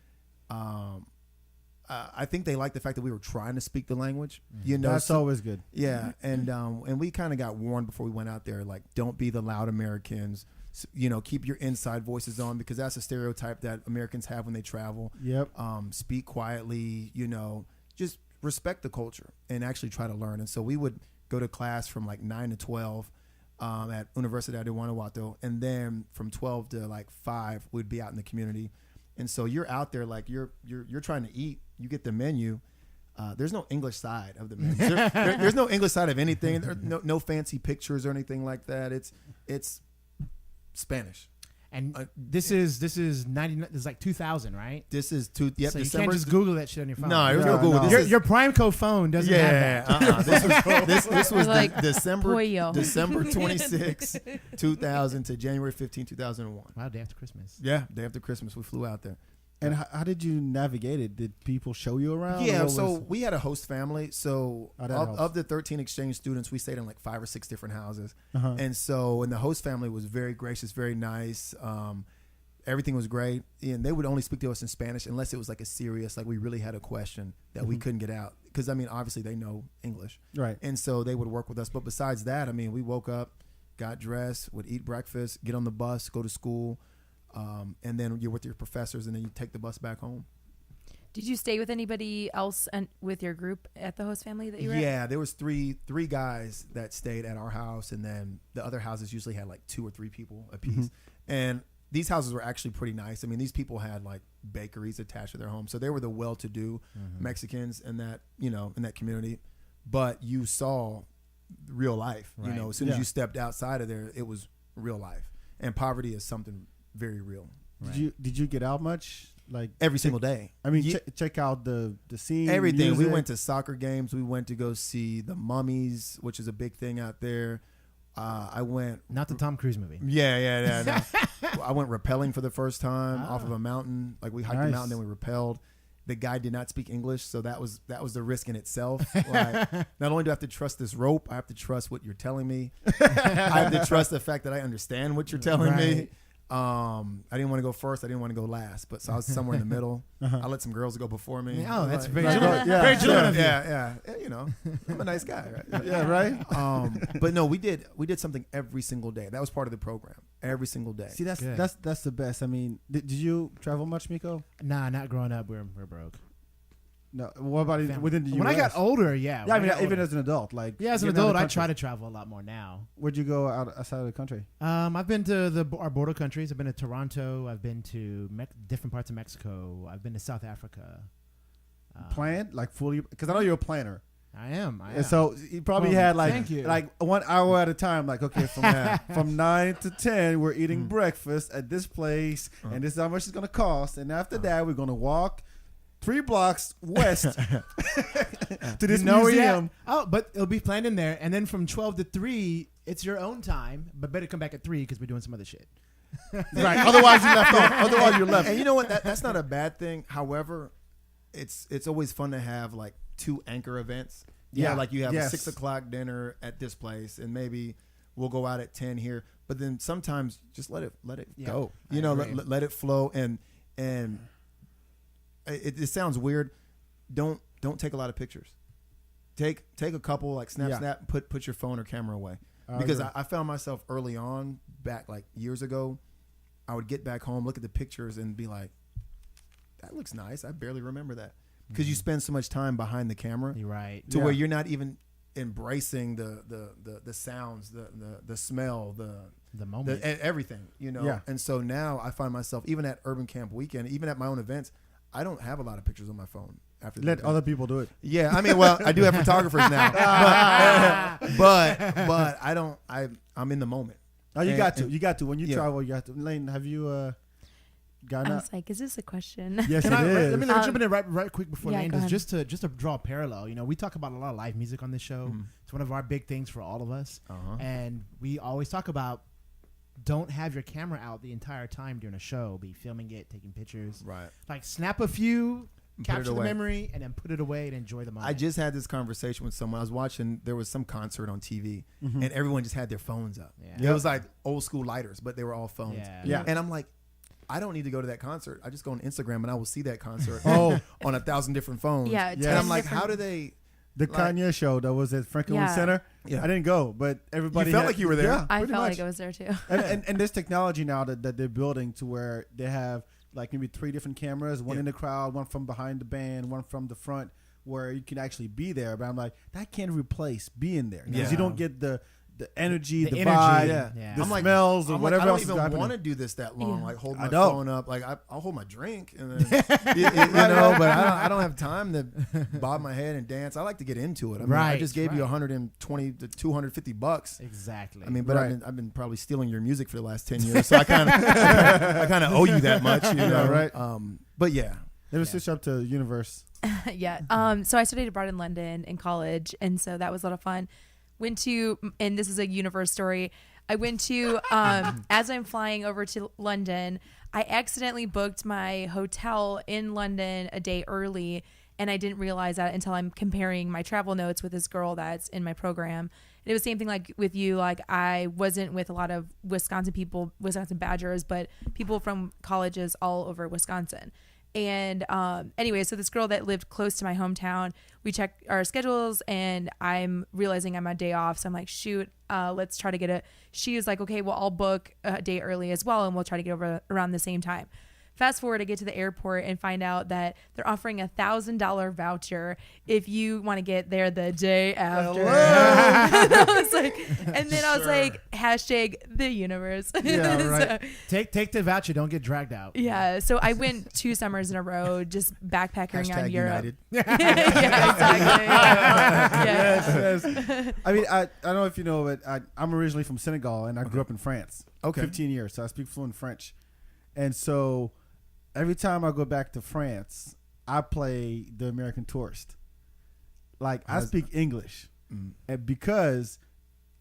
I think they liked the fact that we were trying to speak the language. That's always good. Yeah, and we kind of got warned before we went out there, like, don't be the loud Americans. Keep your inside voices on because that's a stereotype that Americans have when they travel. Yep. Speak quietly. Just respect the culture and actually try to learn. And so we would go to class from like 9 to 12 at Universidad de Guanajuato, and then from 12 to like 5 we'd be out in the community. And so you're out there like you're trying to eat. You get the menu. There's no English side of the menu. There's no English side of anything. There, no fancy pictures or anything like that. It's Spanish. And this is 99. This is like 2000, right? This is So you December. can't just Google that shit on your phone. No, there's No, no Google. no. This is- Your Primeco phone doesn't have that. This was Like December pollo. December 26, 2000 to January 15, 2001. Wow, day after Christmas. Yeah, day after Christmas, we flew out there. And how did you navigate it? Did people show you around? Yeah, Or what so was- we had a host family. So Oh, that helps. of the 13 exchange students, we stayed in like 5 or 6 different houses. Uh-huh. And the host family was very gracious, very nice. Everything was great. And they would only speak to us in Spanish unless it was like a serious, like we really had a question that we couldn't get out. Because, I mean, obviously they know English. Right. And so they would work with us. But besides that, I mean, we woke up, got dressed, would eat breakfast, get on the bus, go to school. And then you're with your professors, and then you take the bus back home. Did you stay with anybody else and with your group at the host family that you were at? Yeah, there was three guys that stayed at our house, and then the other houses usually had like 2 or 3 people apiece. And these houses were actually pretty nice. I mean, these people had like bakeries attached to their home, so they were the well-to-do Mexicans in that in that community. But you saw real life. Right. As soon Yeah. as you stepped outside of there, it was real life, and poverty is something very real. Did you get out much? Like Every single day. I mean, Ye- check out the scene. Everything. We music. went to soccer games. We went to go see the Mummies, which is a big thing out there. I went. Not the Tom Cruise movie. Yeah. No. I went rappelling for the first time off of a mountain. Like we hiked Nice. the mountain, then we rappelled. The guy did not speak English, so that was the risk in itself. Like, not only do I have to trust this rope, I have to trust what you're telling me. I have to trust the fact that I understand what you're telling me. Right. I didn't want to go first. I didn't want to go last, but so I was somewhere in the middle. I let some girls go before me. Oh, that's Like- very Like, Julian. yeah. Very Julian of you. yeah. I'm a nice guy, right? Yeah, right. But no, we did something every single day. That was part of the program. Every single day. See, that's Good. that's the best. I mean, did you travel much, Miko? Nah, not growing up. We're broke. No. What about Family. within the US? When I got older, yeah. Yeah, I when mean, got even older. as an adult, like yeah, as an getting out of adult, the I country. try to travel a lot more now. Where'd you go outside of the country? I've been to our border countries. I've been to Toronto. I've been to different parts of Mexico. I've been to South Africa. Planned, like fully, because I know you're a planner. I am. And so you probably Well, had like thank you. 1 hour at a time. Like, okay, from 9 to 10, we're eating breakfast at this place, and this is how much it's gonna cost. And after that, we're gonna walk 3 blocks west to this where you're museum. at? Oh, but it'll be planned in there. And then from 12 to 3, it's your own time. But better come back at 3 because we're doing some other shit. Right. Otherwise, you left off. Otherwise, you're left. And you know what? That's not a bad thing. However, it's always fun to have like 2 anchor events. Yeah. Like you have Yes. a 6 o'clock dinner at this place, and maybe we'll go out at 10 here. But then sometimes just let it Yeah, go. I You know, agree. let it flow. And it sounds weird. Don't take a lot of pictures. Take a couple, like snap, Yeah. snap. Put your phone or camera away. I Because agree. I found myself early on, back like years ago, I would get back home, look at the pictures, and be like, "That looks nice." I barely remember that because you spend so much time behind the camera You're right. to Yeah. where you're not even embracing the sounds, the smell, The moment. everything, you know. Yeah. And so now I find myself even at Urban Camp Weekend, even at my own events, I don't have a lot of pictures on my phone after the Let event. other people do it. Yeah, I mean, well, I do have photographers now, but I don't. I'm in the moment. Oh, you And- got to. and- You got to. When you yeah. travel, you have to. Lane, have you gotten I out? was like, is this a question? Yes, Can it I, is. let me jump in there right quick before yeah, Lane go does, ahead. just to draw a parallel. You know, we talk about a lot of live music on this show. It's one of our big things for all of us, and we always talk about don't have your camera out the entire time during a show. Be filming it, taking pictures. Right. Like snap a few, And put it capture the away. memory, and then put it away and enjoy the moment. I just had this conversation with someone. I was watching. There was some concert on TV, and everyone just had their phones up. Yeah. It was like old school lighters, but they were all phones. Yeah. Yeah. And I'm like, I don't need to go to that concert. I just go on Instagram and I will see that concert. Oh. on 1,000 different phones. Yeah, And 10 I'm like, different- how do they? The Like- Kanye show that was at Franklin Yeah. Center. Yeah. I didn't go, but everybody You felt had- like you were there. Yeah, I pretty felt much. like I was there too. and there's technology now that they're building to where they have like maybe 3 different cameras, one Yeah. in the crowd, one from behind the band, one from the front, where you can actually be there. But I'm like, that can't replace being there because Yeah. you don't get the the energy, the energy, vibe, yeah. the I'm like- smells, or I'm whatever like, I else don't is even happening. want to do this that long. Yeah. Like hold I my know. phone up. Like I'll hold my drink and then but I don't have time to bob my head and dance. I like to get into it. I mean, I Right, just gave you right. $120 to $250. Exactly. I mean, but Right. I've been probably stealing your music for the last 10 years, so I kind of owe you that much, you know, right. But yeah, Let me switch up to Universe. Yeah. So I studied abroad in London in college, and so that was a lot of fun. Went to, and this is a universe story. I went to, as I'm flying over to London, I accidentally booked my hotel in London a day early, and I didn't realize that until I'm comparing my travel notes with this girl that's in my program. And it was the same thing like with you. Like I wasn't with a lot of Wisconsin people, Wisconsin Badgers, but people from colleges all over Wisconsin. And anyway, so this girl that lived close to my hometown, we checked our schedules, and I'm realizing I'm on day off. So I'm like, shoot, let's try to get it. She is like, okay, well, I'll book a day early as well, and we'll try to get over around the same time. Fast forward, I get to the airport and find out that they're offering $1,000 voucher if you want to get there the day after. And I was like, and then I was like, hashtag the universe. Yeah, right. So, take the voucher. Don't get dragged out. yeah, so I went 2 summers in a row just backpacking around hashtag Europe. United. Yeah, exactly. Yeah. Yes. I mean, I don't know if you know, but I'm originally from Senegal, and I grew up in France. Okay. 15 years, so I speak fluent French. And so every time I go back to France, I play the American tourist. Like, I speak English. And because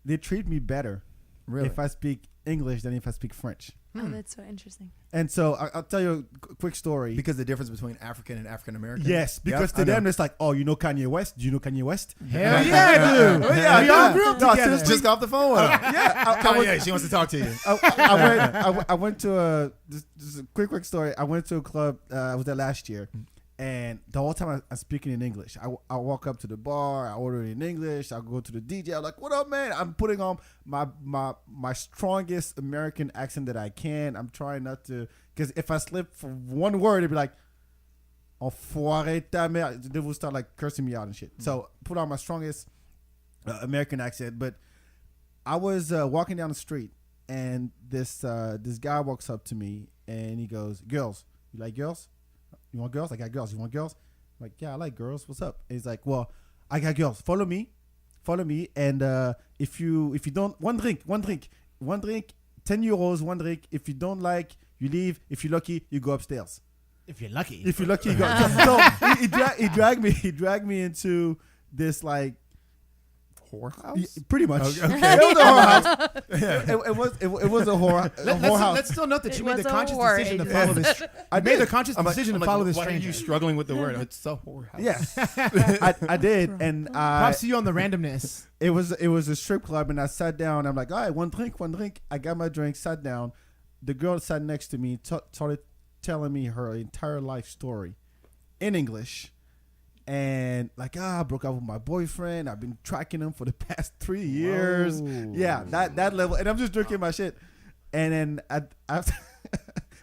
they treat me better Really? if I speak English than if I speak French. Oh, that's so interesting. And so I'll tell you a quick story. Because the difference between African and African American. Yes, because to them it's like, oh, you know Kanye West? Do you know Kanye West? Hell yeah, dude. Oh, yeah, We all grew up No, together. seriously. just got off the phone with her. Yeah, Kanye, she wants to talk to you. I went to a just a quick story. I went to a club. I was there last year, and the whole time I'm speaking in English. I walk up to the bar. I order it in English. I go to the DJ. I'm like, "What up, man?" I'm putting on my strongest American accent that I can. I'm trying not to, because if I slip for one word, it'd be like, "Enfoiré ta mère." They will start like cursing me out and shit. So put on my strongest American accent, but I was walking down the street, and this guy walks up to me, and he goes, "Girls, you like girls? You want girls? I got girls. You want girls?" I'm like, "Yeah, I like girls. What's up?" And he's like, "Well, I got girls. Follow me, and if you don't, one drink, 10 euros, one drink. If you don't like, you leave. If you're lucky, you go upstairs. If you're lucky. If you're lucky, you go." So he dragged me into this like Whorehouse? pretty much. Okay. It was a whorehouse. It was a whorehouse. Let's still note that It you made the was a conscious war decision to agency. follow this. I made the did. conscious decision to follow this why are stranger. you struggling with the word? It's a whorehouse. Yeah, I did, and Props to you on the randomness. it was a strip club, and I sat down. I'm like, all right, one drink. I got my drink, sat down. The girl sat next to me, started telling me her entire life story in English, and like, I broke up with my boyfriend. I've been tracking him for the past 3 years. Whoa. Yeah, that level, and I'm just drinking my shit. And then after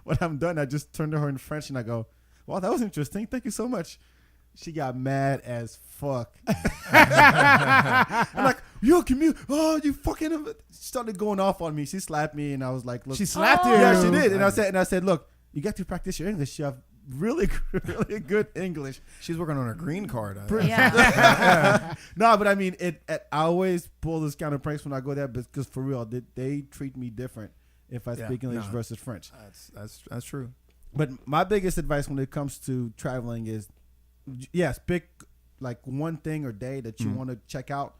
when I'm done, I just turn to her in French and I go, "Wow, that was interesting. Thank you so much." She got mad as fuck. I'm like, "Yo, can you? Oh, you fucking!" She started going off on me. She slapped me, and I was like, "Look." She slapped you. Yeah, she did. And I said, "Look, you got to practice your English. You have really, really good English." She's working on her green card. Yeah. No, but I mean, I always pull this kind of pranks when I go there because for real, they treat me different if I Yeah, speak English no. versus French. That's true. But my biggest advice when it comes to traveling is, yes, pick like one thing or day that you want to check out,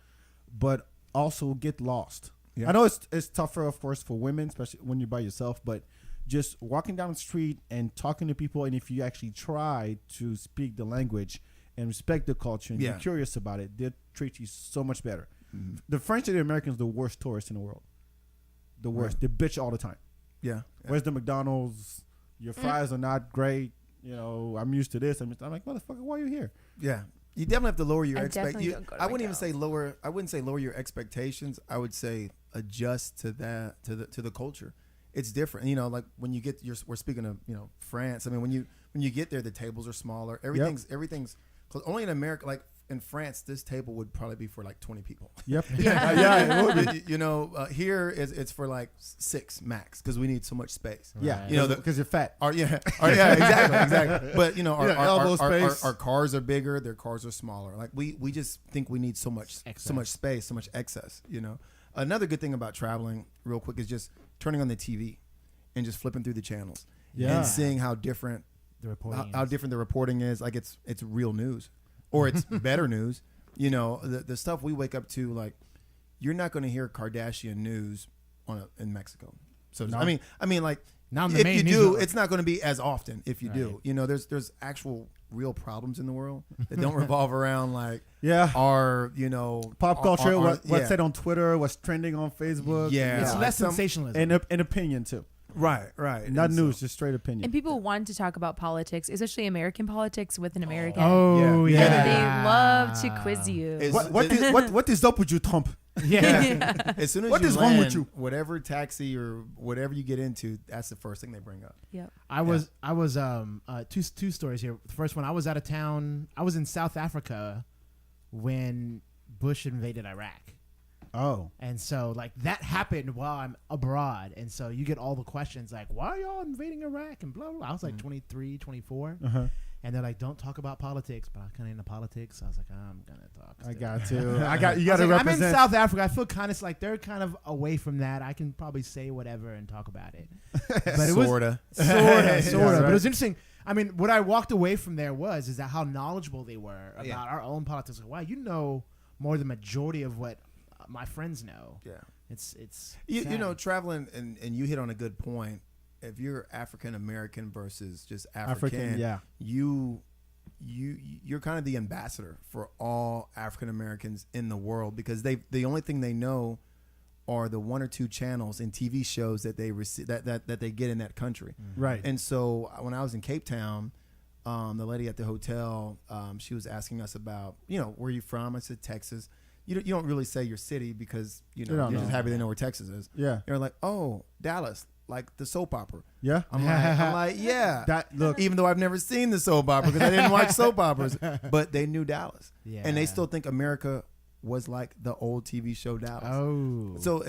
but also get lost. Yeah. I know it's tougher, of course, for women, especially when you're by yourself, but just walking down the street and talking to people, and if you actually try to speak the language and respect the culture and Yeah. be curious about it, they'll treat you so much better. The French and the Americans are the worst tourists in the world. The worst. They bitch all the time. Yeah. Where's the McDonald's? Your fries are not great. You know, I'm used to this. I'm like, motherfucker, why are you here? Yeah. You definitely have to lower your I definitely expectations. don't go to I wouldn't even McDonald's. say lower. I wouldn't say lower your expectations. I would say adjust to that, to the culture. It's different. You know, like when you get we're speaking of, France. I mean, when you get there, the tables are smaller. Everything's close. Only in America, like in France, this table would probably be for like 20 people. Yep. Yeah. It would be. Here it's for like 6 max because we need so much space. Yeah. You know, because you're fat. Exactly. But elbow space. our cars are bigger, their cars are smaller. Like we just think we need so much space, so much excess. Another good thing about traveling, real quick, is just turning on the TV and just flipping through the channels and seeing how different The reporting. how different the reporting is. Like it's real news, or it's better news. The stuff we wake up to, like you're not going to hear Kardashian news in Mexico. So No. I mean, like Now the if main you news do, network. it's not going to be as often. If you do, there's actual real problems in the world that don't revolve around like Yeah. our Pop culture, our- what's yeah. said on Twitter, what's trending on Facebook. Yeah. It's Yeah. less Some- sensationalism. And an opinion, too. right. Not And so- news, just straight opinion. And people want to talk about politics, especially American politics with an American. oh Yeah. yeah. They love to quiz you. It's- What is up with you, Trump? Yeah. As soon as What you is land, wrong with you? whatever taxi or whatever you get into, that's the first thing they bring up. Yep. I was two stories here. The first one, I was out of town. I was in South Africa when Bush invaded Iraq. Oh. And so like that happened while I'm abroad. And so you get all the questions like, why are y'all invading Iraq and blah, blah, blah. I was like 23, 24. Uh-huh. And they're like, don't talk about politics. But I was kind of into politics. So I was like, I'm going to talk. I still. got to. You I got was to like, I'm in represent. South Africa. I feel kind of like they're kind of away from that. I can probably say whatever and talk about it. But it was Sorta. sorta. Yeah, But right. it was interesting. I mean, what I walked away from there is that how knowledgeable they were about Yeah. our own politics. Like, wow, you know more than majority of what my friends know. Yeah. It's You sad. know, traveling, and you hit on a good point. If you're African American versus just African, yeah. you're kind of the ambassador for all African Americans in the world, because the only thing they know are the 1 or 2 channels and TV shows that they receive that they get in that country. Right. And so when I was in Cape Town, the lady at the hotel, she was asking us about, where are you from? I said Texas. You don't really say your city because don't you're know. just happy they know where Texas is. Yeah. They're like, oh, Dallas, like the soap opera. Yeah. I'm like, yeah. That look. Even though I've never seen the soap opera because I didn't watch soap operas, but they knew Dallas, Yeah. and they still think America was like the old TV show Dallas. Oh. So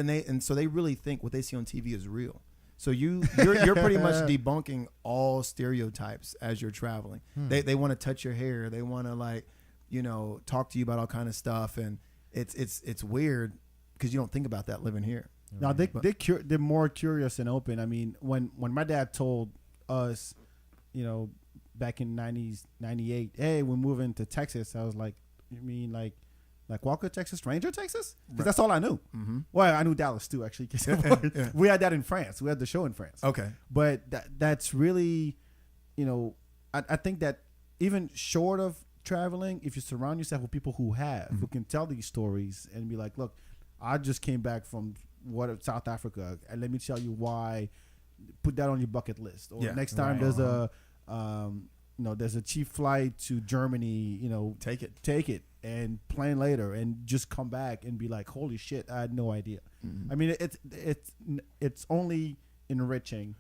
they really think what they see on TV is real. So you're pretty much debunking all stereotypes as you're traveling. They want to touch your hair. They want to talk to you about all kind of stuff, and it's weird because you don't think about that living here. Now they're more curious and open. I mean, when my dad told us, back in 98, hey, we're moving to Texas, I was like, you mean like Walker, Texas, Ranger, Texas? Because that's all I knew. Mm-hmm. Well, I knew Dallas too, actually. 'Cause Yeah. we had that in France. We had the show in France. Okay. But that's really, I think that even short of traveling, if you surround yourself with people who who can tell these stories and be like, look, I just came back from South Africa, and let me tell you why. Put that on your bucket list. Or Yeah. next time Right. there's a cheap flight to Germany, Take it. take it and plan later, and just come back and be like, holy shit, I had no idea. Mm-hmm. I mean, it's only enriching.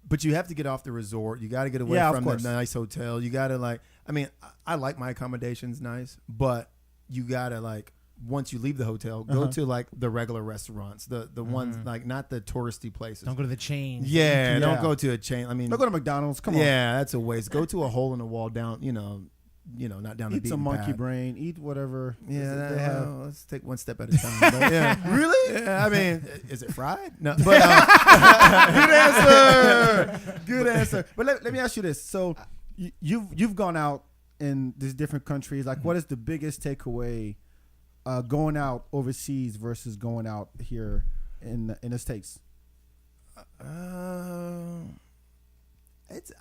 But you have to get off the resort. You got to get away Yeah, of from the course. nice hotel. You got to I like my accommodations nice, but you got to once you leave the hotel, go to the regular restaurants, the ones not the touristy places. Don't go to the chain. Yeah, Yeah. don't go to a chain. I mean, Don't go to McDonald's. Come on. yeah, that's a waste. Go to a hole in the wall down, not down the Eat beaten some monkey path. brain. Eat whatever. Yeah, they have. let's take one step at a time. But, yeah. Really? Yeah, I mean, is it fried? No, but Good answer. Good answer. But let me ask you this. So you've gone out in these different countries. Like, what is the biggest takeaway going out overseas versus going out here in the States?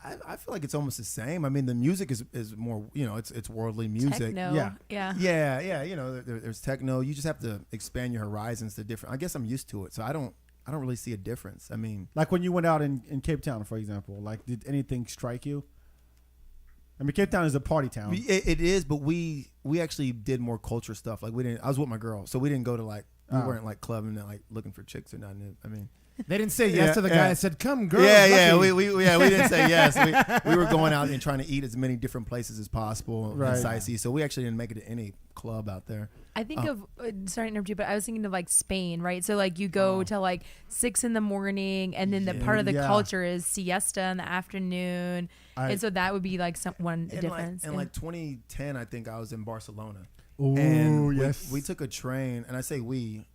I feel like it's almost the same. I mean, the music is more, it's worldly music. Techno. Yeah. Yeah. Yeah. There's techno. You just have to expand your horizons to different. I guess I'm used to it, so I don't really see a difference. I mean, Like when you went out in Cape Town, for example. Like, did anything strike you? I mean, Cape Town is a party town. it is, but we actually did more culture stuff. Like I was with my girl, so we didn't go to we weren't clubbing and looking for chicks or nothing. I mean, They didn't say yes to the guy yeah. that said, "Come, girls." Yeah, Lucky." we didn't say yes. We were going out and trying to eat as many different places as possible Right. and sightsee. So we actually didn't make it to any club out there. I think of sorry to interrupt you, but I was thinking of like Spain, right? So like you go to like 6 a.m. and then the part of the Yeah. culture is siesta in the afternoon, I- and so that would be like one In difference. in like 2010, I think I was in Barcelona. Ooh, And yes. we took a train, and I say we,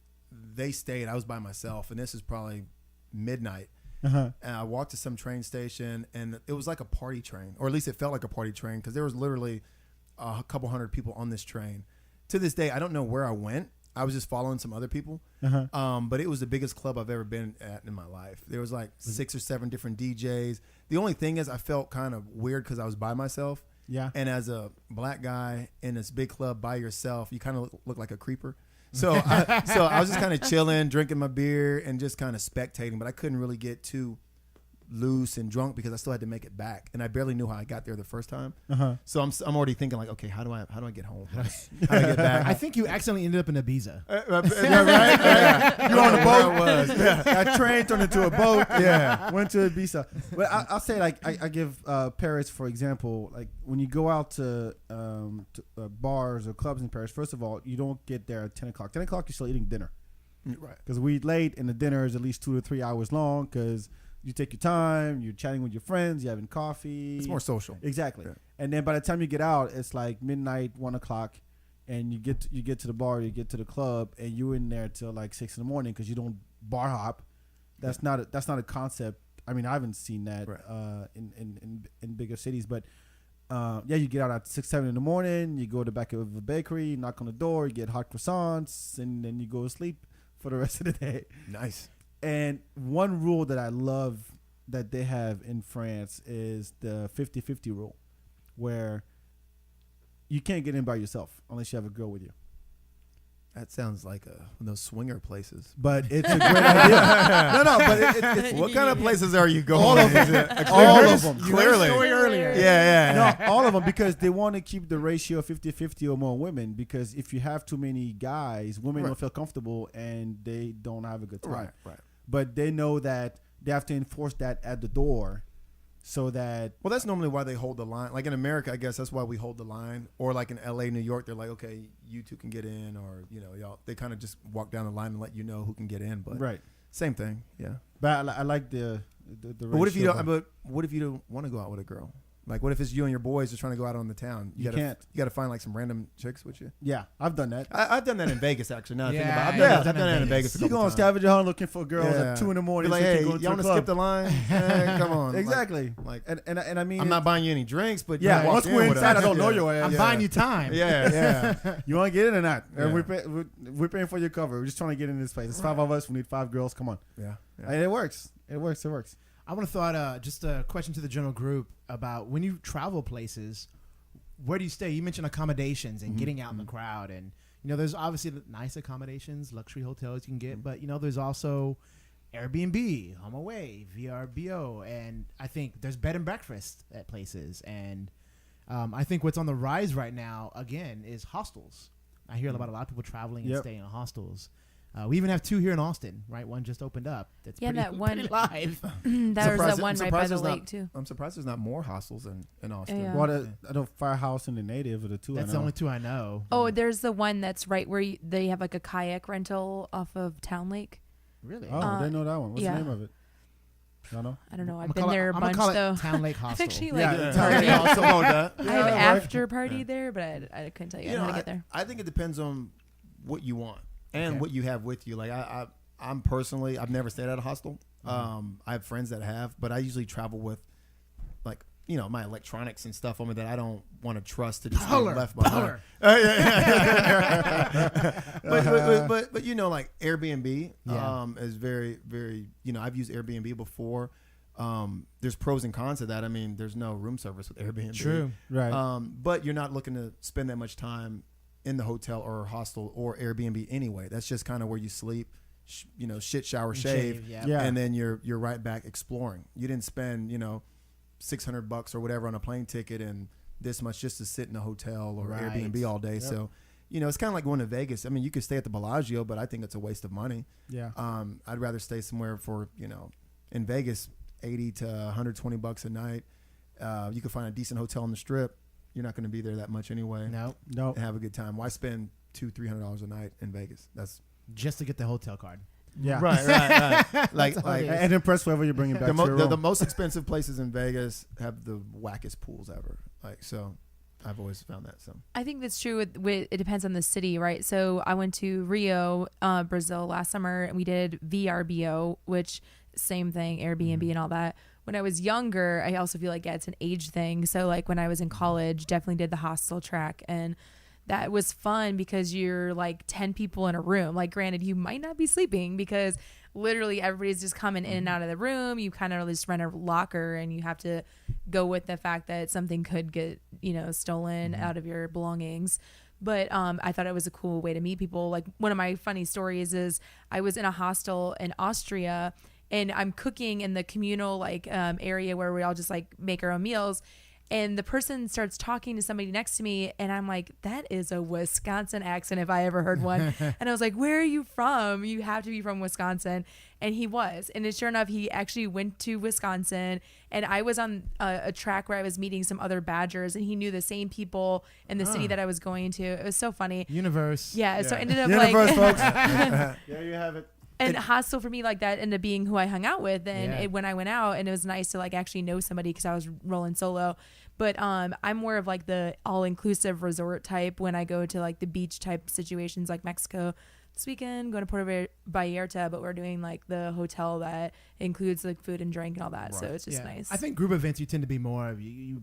they stayed. I was by myself, and this is probably midnight. Uh-huh. And I walked to some train station, and it was like a party train, or at least it felt like a party train, because there was literally a couple hundred people on this train. To this day, I don't know where I went. I was just following some other people. Uh-huh. But it was the biggest club I've ever been at in my life. There was like 6 or 7 different DJs. The only thing is I felt kind of weird because I was by myself. Yeah. And as a black guy in this big club by yourself, you kind of look like a creeper. So I was just kind of chilling, drinking my beer, and just kind of spectating. But I couldn't really get too loose and drunk because I still had to make it back, and I barely knew how I got there the first time. Uh-huh. So I'm already thinking like, okay, how do I get home? How do I get back? I think you accidentally ended up in Ibiza. right? You're on a boat. I was. Yeah. That train turned into a boat. Yeah. Went to Ibiza. But I'll say, like, I give Paris, for example, like, when you go out to bars or clubs in Paris, first of all, you don't get there at 10 o'clock. 10 o'clock, you're still eating dinner. Right. Because we eat late, and the dinner is at least 2 to 3 hours long because you take your time, you're chatting with your friends, you're having coffee. It's more social. Exactly. Yeah. And then by the time you get out, it's like midnight, 1 o'clock, and you get to the bar, you get to the club, and you're in there till like 6 in the morning because you don't bar hop. That's not a concept. I mean, I haven't seen that Right. in bigger cities, but yeah, you get out at 6, 7 in the morning. You go to the back of a bakery, you knock on the door, you get hot croissants, and then you go to sleep for the rest of the day. Nice. And one rule that I love that they have in France is the 50-50 rule, where you can't get in by yourself unless you have a girl with you. That sounds like one of those swinger places. But it's a great idea. No, but it's What kind of places are you going? All of them. Is it- All of them. Clearly. earlier. Yeah. No, all of them, because they want to keep the ratio 50-50 or more women, because if you have too many guys, women Right. don't feel comfortable and they don't have a good time. Right. But they know that they have to enforce that at the door so that Well, that's normally why they hold the line. Like in America, I guess that's why we hold the line. Or like in LA, New York, they're like, okay, you two can get in, or y'all. They kind of just walk down the line and let you know who can get in. But right. same thing, yeah. But I like the But what if you ratio don't? of- But what if you don't want to go out with a girl? Like, what if it's you and your boys just trying to go out on the town? You can't. You got to find like some random chicks with you. Yeah, I've done that. I've done that in Vegas actually. Now that I think Yeah, about it. yeah, I've done that in Vegas. a You go couple on times. scavenger hunt looking for girls Yeah. at 2 in the morning. Be like, so you hey, can go to y'all want the to skip club. the line? Eh, come on. Exactly. Like, And I mean, I'm not buying you any drinks, but Yeah, you walk once in we're with inside, us. I don't know Yeah. your ass. I'm Yeah. buying you time. Yeah. you want to get in or not? Yeah. We're paying for your cover. We're just trying to get in this place. It's 5 of us. We need 5 girls. Come on. Yeah. And it works. It works. I want to throw out just a question to the general group about when you travel places, where do you stay? You mentioned accommodations and getting out in the crowd, and there's obviously the nice accommodations, luxury hotels you can get, but there's also Airbnb, Home Away, VRBO, and I think there's bed and breakfast at places, and I think what's on the rise right now again is hostels. I hear about a lot of people traveling and Yep. staying in hostels. We even have 2 here in Austin, right? One just opened up. That's Yeah, pretty, that one- pretty live. There's that one right by the lake too. I'm surprised there's not more hostels in Austin. Yeah. Well, I know Firehouse and the Native are the two. That's I the know. only 2 I know. Oh, there's the one that's right where they have like a kayak rental off of Town Lake. Really? Oh, I didn't know that one. What's yeah. the name of it? I don't know. I don't know. I'm I've been there a I'm bunch gonna call though. it Town Lake I've Hostel. actually Yeah, like yeah. party. Also know that. I have an right. after party there, but I couldn't tell you, how to get there. I think it depends on what you want and Okay. what you have with you. Like I'm personally, I've never stayed at a hostel. I have friends that have, but I usually travel with like my electronics and stuff on me that I don't want to trust to just be Baller, left behind. But like Airbnb Yeah. is very, very, I've used Airbnb before. There's pros and cons to that. I mean, there's no room service with Airbnb. True. Right. But you're not looking to spend that much time in the hotel or hostel or Airbnb anyway. That's just kind of where you sleep, shit, shower, shave, Yeah. Yeah. and then you're right back exploring. You didn't spend $600 or whatever on a plane ticket and this much just to sit in a hotel or Right. Airbnb all day. Yep. So you know, it's kind of like going to Vegas. I mean, you could stay at the Bellagio, but I think it's a waste of money. Yeah. I'd rather stay somewhere for, you know, in Vegas, 80 to 120 bucks a night. You could find a decent hotel on the Strip. You're not going to be there that much anyway. No, No. And have a good time. Why spend $200-$300 a night in Vegas? That's just to get the hotel card. Yeah. right. like all it is. And impress whoever you're bringing back to your room. the most expensive places in Vegas have the wackest pools ever. Like, so I've always found that. So I think that's true. With it depends on the city, right? So I went to Rio, Brazil last summer, and we did VRBO, which same thing, Airbnb and all that. When I was younger, I also feel like it's an age thing. So like when I was in college, definitely did the hostel track, and that was fun because you're like 10 people in a room. Like granted, you might not be sleeping because literally everybody's just coming in and out of the room. You kind of just rent a locker, and you have to go with the fact that something could get, you know, stolen out of your belongings. But I thought it was a cool way to meet people. Like one of my funny stories is I was in a hostel in Austria, and I'm cooking in the communal like area where we all just like make our own meals. And the person starts talking to somebody next to me, and I'm like, that is a Wisconsin accent if I ever heard one. And I was like, where are you from? You have to be from Wisconsin. And he was. And sure enough, he actually went to Wisconsin. And I was on a track where I was meeting some other Badgers, and he knew the same people in the city that I was going to. It was so funny. Universe. Yeah. So I ended up Universe, like... folks. There you have it. And hostel for me like that ended up being who I hung out with, and Yeah. when I went out, and it was nice to like actually know somebody because I was rolling solo. But I'm more of like the all-inclusive resort type when I go to like the beach type situations like Mexico. This weekend going to Puerto Vallarta, but we're doing like the hotel that includes like food and drink and all that, so it's just nice. I think group events you tend to be more of you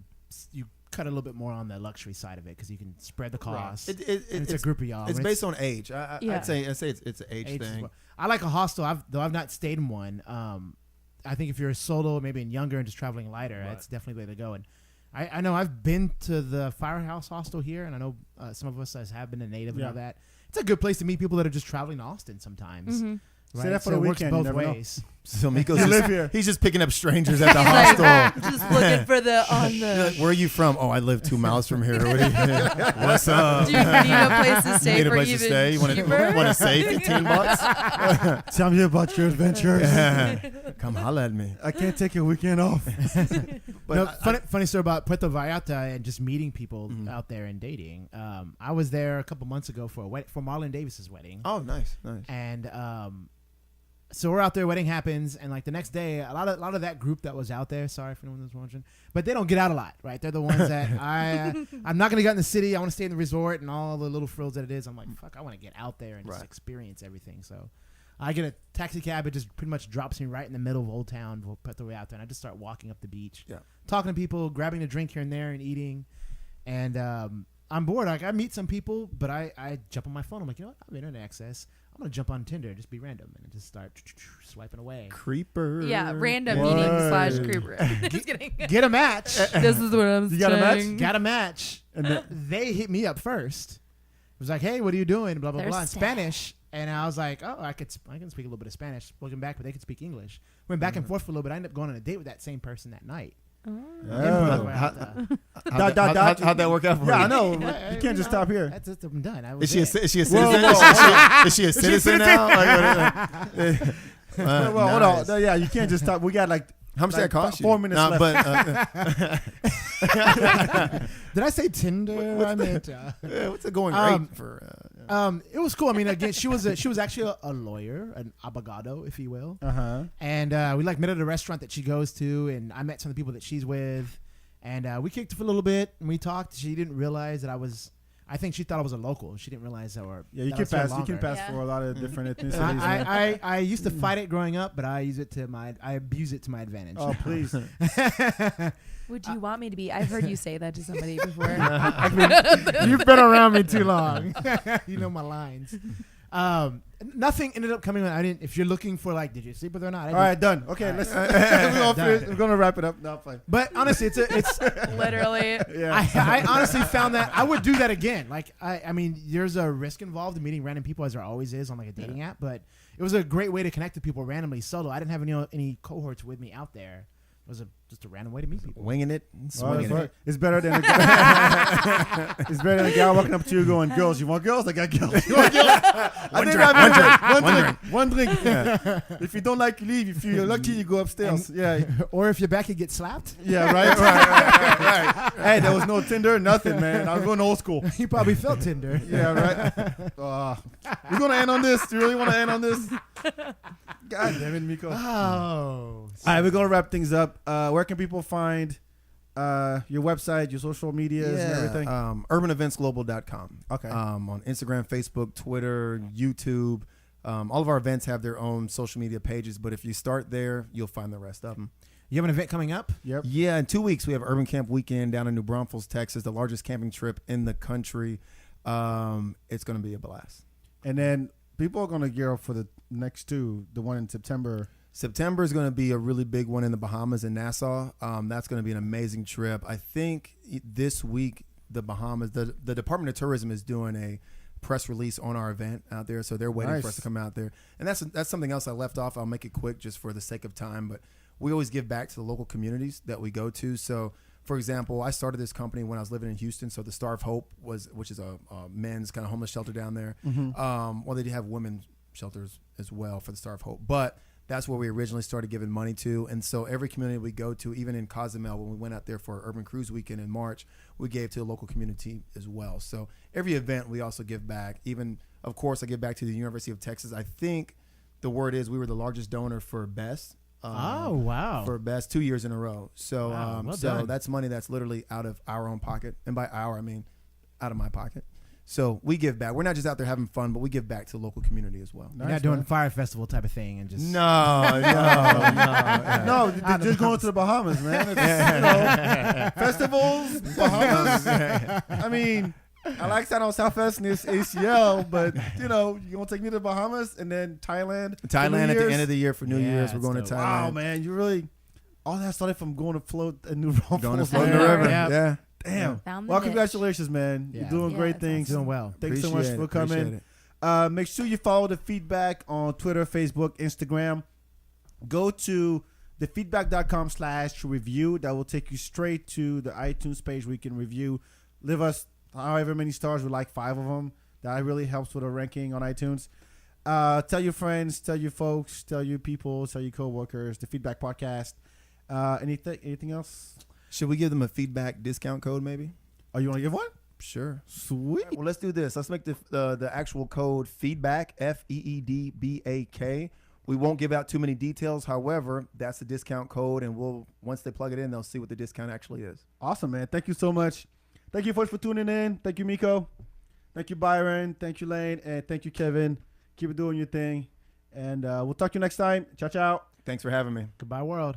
cut a little bit more on the luxury side of it because you can spread the cost. It, and it's a group of y'all. It's When based on age. Yeah. I'd say it's an age age as thing. well. I like a hostel. Though I've not stayed in one. I think if you're a solo, maybe and younger and just traveling lighter, that's definitely the way to go. And I know I've been to the Firehouse Hostel here, and I know some of us have been a native and all that. It's a good place to meet people that are just traveling to Austin sometimes. Mm-hmm. Stay there for the it works weekend, you both never know. ways. So Miko's You live just, here. he's just picking up strangers at the He's hostel. like, just looking for the on You're the. like, where are you from? Oh, I live 2 miles from here. What do you, what's up? Do you need a place to stay Need a for place to even stay? You cheaper? want to save 15 bucks? Tell me about your adventures. Come holla at me. I can't take a weekend off. But No, I- funny story about Puerto Vallarta and just meeting people out there and dating. I was there a couple months ago for Marlon Davis's wedding, oh, nice. and so we're out there. Wedding happens, and like the next day, a lot of that group that was out there. Sorry for anyone that's watching, but they don't get out a lot, right? They're the ones that I'm not gonna get in the city. I want to stay in the resort and all the little frills that it is. I'm like, fuck, I want to get out there and just Right. experience everything. So I get a taxi cab. It just pretty much drops me right in the middle of Old Town, Puerto Vallarta, and I just start walking up the beach, talking to people, grabbing a drink here and there, and eating. And I'm bored. Like I meet some people, but I jump on my phone. I'm like, you know what? I have internet access. I'm gonna jump on Tinder, just be random, and just start swiping away. Creeper. Yeah, random Word. meeting / creeper. Just kidding. Get a match. This is what I'm You got a match? saying. Got a match. And then- They hit me up first. It was like, hey, what are you doing? Blah blah They're blah in sad. Spanish. And I was like, oh, I can speak a little bit of Spanish. Looking back, but they could speak English. Went back and forth for a little bit. I ended up going on a date with that same person that night. Oh. How'd that work out for you? Yeah, I know. You can't just stop here. That's it. I'm done. I Is was she a it. citizen? Whoa. Is she a citizen now? Like, Well, hold on. No, yeah, you can't just stop. We got like How much did that cost you? 4 minutes Nah, left. But Did I say Tinder? I meant. what's it going Um, rate for? It was cool. I mean, again, she was actually a lawyer, an abogado, if you will. And we like met at a restaurant that she goes to, and I met some of the people that she's with, and we kicked it for a little bit, and we talked. She didn't realize that I think she thought I was a local. She didn't realize that we're. Yeah, you that I can was here pass. You longer. can pass Yeah. for a lot of different ethnicities. man. I used to fight it growing up, but I abuse it to my advantage. Oh, please. Would you want me to be? I've heard you say that to somebody before. You've been around me too long. You know my lines. Nothing ended up coming. I didn't. If you're looking for like, did you sleep with her or not? All right, done. Okay, All right. let's. We're gonna wrap it up. No, fine. But honestly, it's. Literally. Yeah. I honestly found that I would do that again. Like I mean, there's a risk involved in meeting random people, as there always is on like a dating app. But it was a great way to connect with people randomly solo. I didn't have any cohorts with me out there. It was a just a random way to meet people. Winging it, Oh, swinging that's right. it. It's better than it's better than a guy walking up to you going, "Girls, you want girls? I got girls. You want girls? One drink. Yeah. If you don't like, you leave. If you're lucky, you go upstairs. Yeah, Or if you're back, you get slapped. yeah, right. Hey, there was no Tinder, nothing, man. I was going old school. You probably felt Tinder. Yeah, right. We're gonna end on this. Do you really want to end on this? God damn it, Miko. Oh. All right, we're gonna wrap things up. Where can people find your website, your social medias, and everything? UrbanEventsGlobal.com. Okay. On Instagram, Facebook, Twitter, YouTube. All of our events have their own social media pages, but if you start there, you'll find the rest of them. You have an event coming up? Yep. Yeah, in 2 weeks, we have Urban Camp Weekend down in New Braunfels, Texas, the largest camping trip in the country. It's going to be a blast. And then people are gonna gear up for the next two, the one in September. September is going to be a really big one in the Bahamas in Nassau. That's going to be an amazing trip. I think this week, the Bahamas, the Department of Tourism is doing a press release on our event out there. So they're waiting for us to come out there. And that's something else I left off. I'll make it quick just for the sake of time. But we always give back to the local communities that we go to. So, for example, I started this company when I was living in Houston. So the Star of Hope which is a men's kind of homeless shelter down there. Well, they do have women's shelters as well for the Star of Hope. But that's where we originally started giving money to. And so every community we go to, even in Cozumel, when we went out there for our Urban Cruise Weekend in March, we gave to the local community as well. So every event we also give back. Even, of course, I give back to the University of Texas. I think the word is we were the largest donor for BEST. Oh, wow. For BEST 2 years in a row. So, Wow, well so done. that's money that's literally out of our own pocket. And by our, I mean out of my pocket. So we give back. We're not just out there having fun, but we give back to the local community as well. You're not doing Fire Festival type of thing and just... No. No, they're just going to the Bahamas, man. It's, festivals, Bahamas. I mean, I like San Jose Southwest and this ACL, but you're gonna take me to the Bahamas and then Thailand. Thailand at the end of the year for New Yeah, Year's. We're going that's to dope. Thailand. Wow, man, you really. All that started from going to float in New Braunfels. Going to float in man. the river. Yeah. Yeah. Damn. Found the Well, niche. congratulations, man. Yeah. You're doing Yeah, great that's things. Doing well. Thanks so much Appreciate for it. coming. Appreciate it. Make sure you follow the feedback on Twitter, Facebook, Instagram. Go to thefeedback.com/review. That will take you straight to the iTunes page where you can review. Leave us however many stars, we like 5 of them. That really helps with our ranking on iTunes. Tell your friends, tell your folks, tell your people, tell your coworkers. The Feedback Podcast. Anything else? Should we give them a feedback discount code maybe? Oh, you want to give one? Sure. Sweet. Well, let's do this. Let's make the actual code feedback, FEEDBAK. We won't give out too many details. However, that's the discount code, and once they plug it in, they'll see what the discount actually is. Awesome, man. Thank you so much. Thank you, folks, for tuning in. Thank you, Miko. Thank you, Byron. Thank you, Lane. And thank you, Kevin. Keep doing your thing. And we'll talk to you next time. Ciao, ciao. Thanks for having me. Goodbye, world.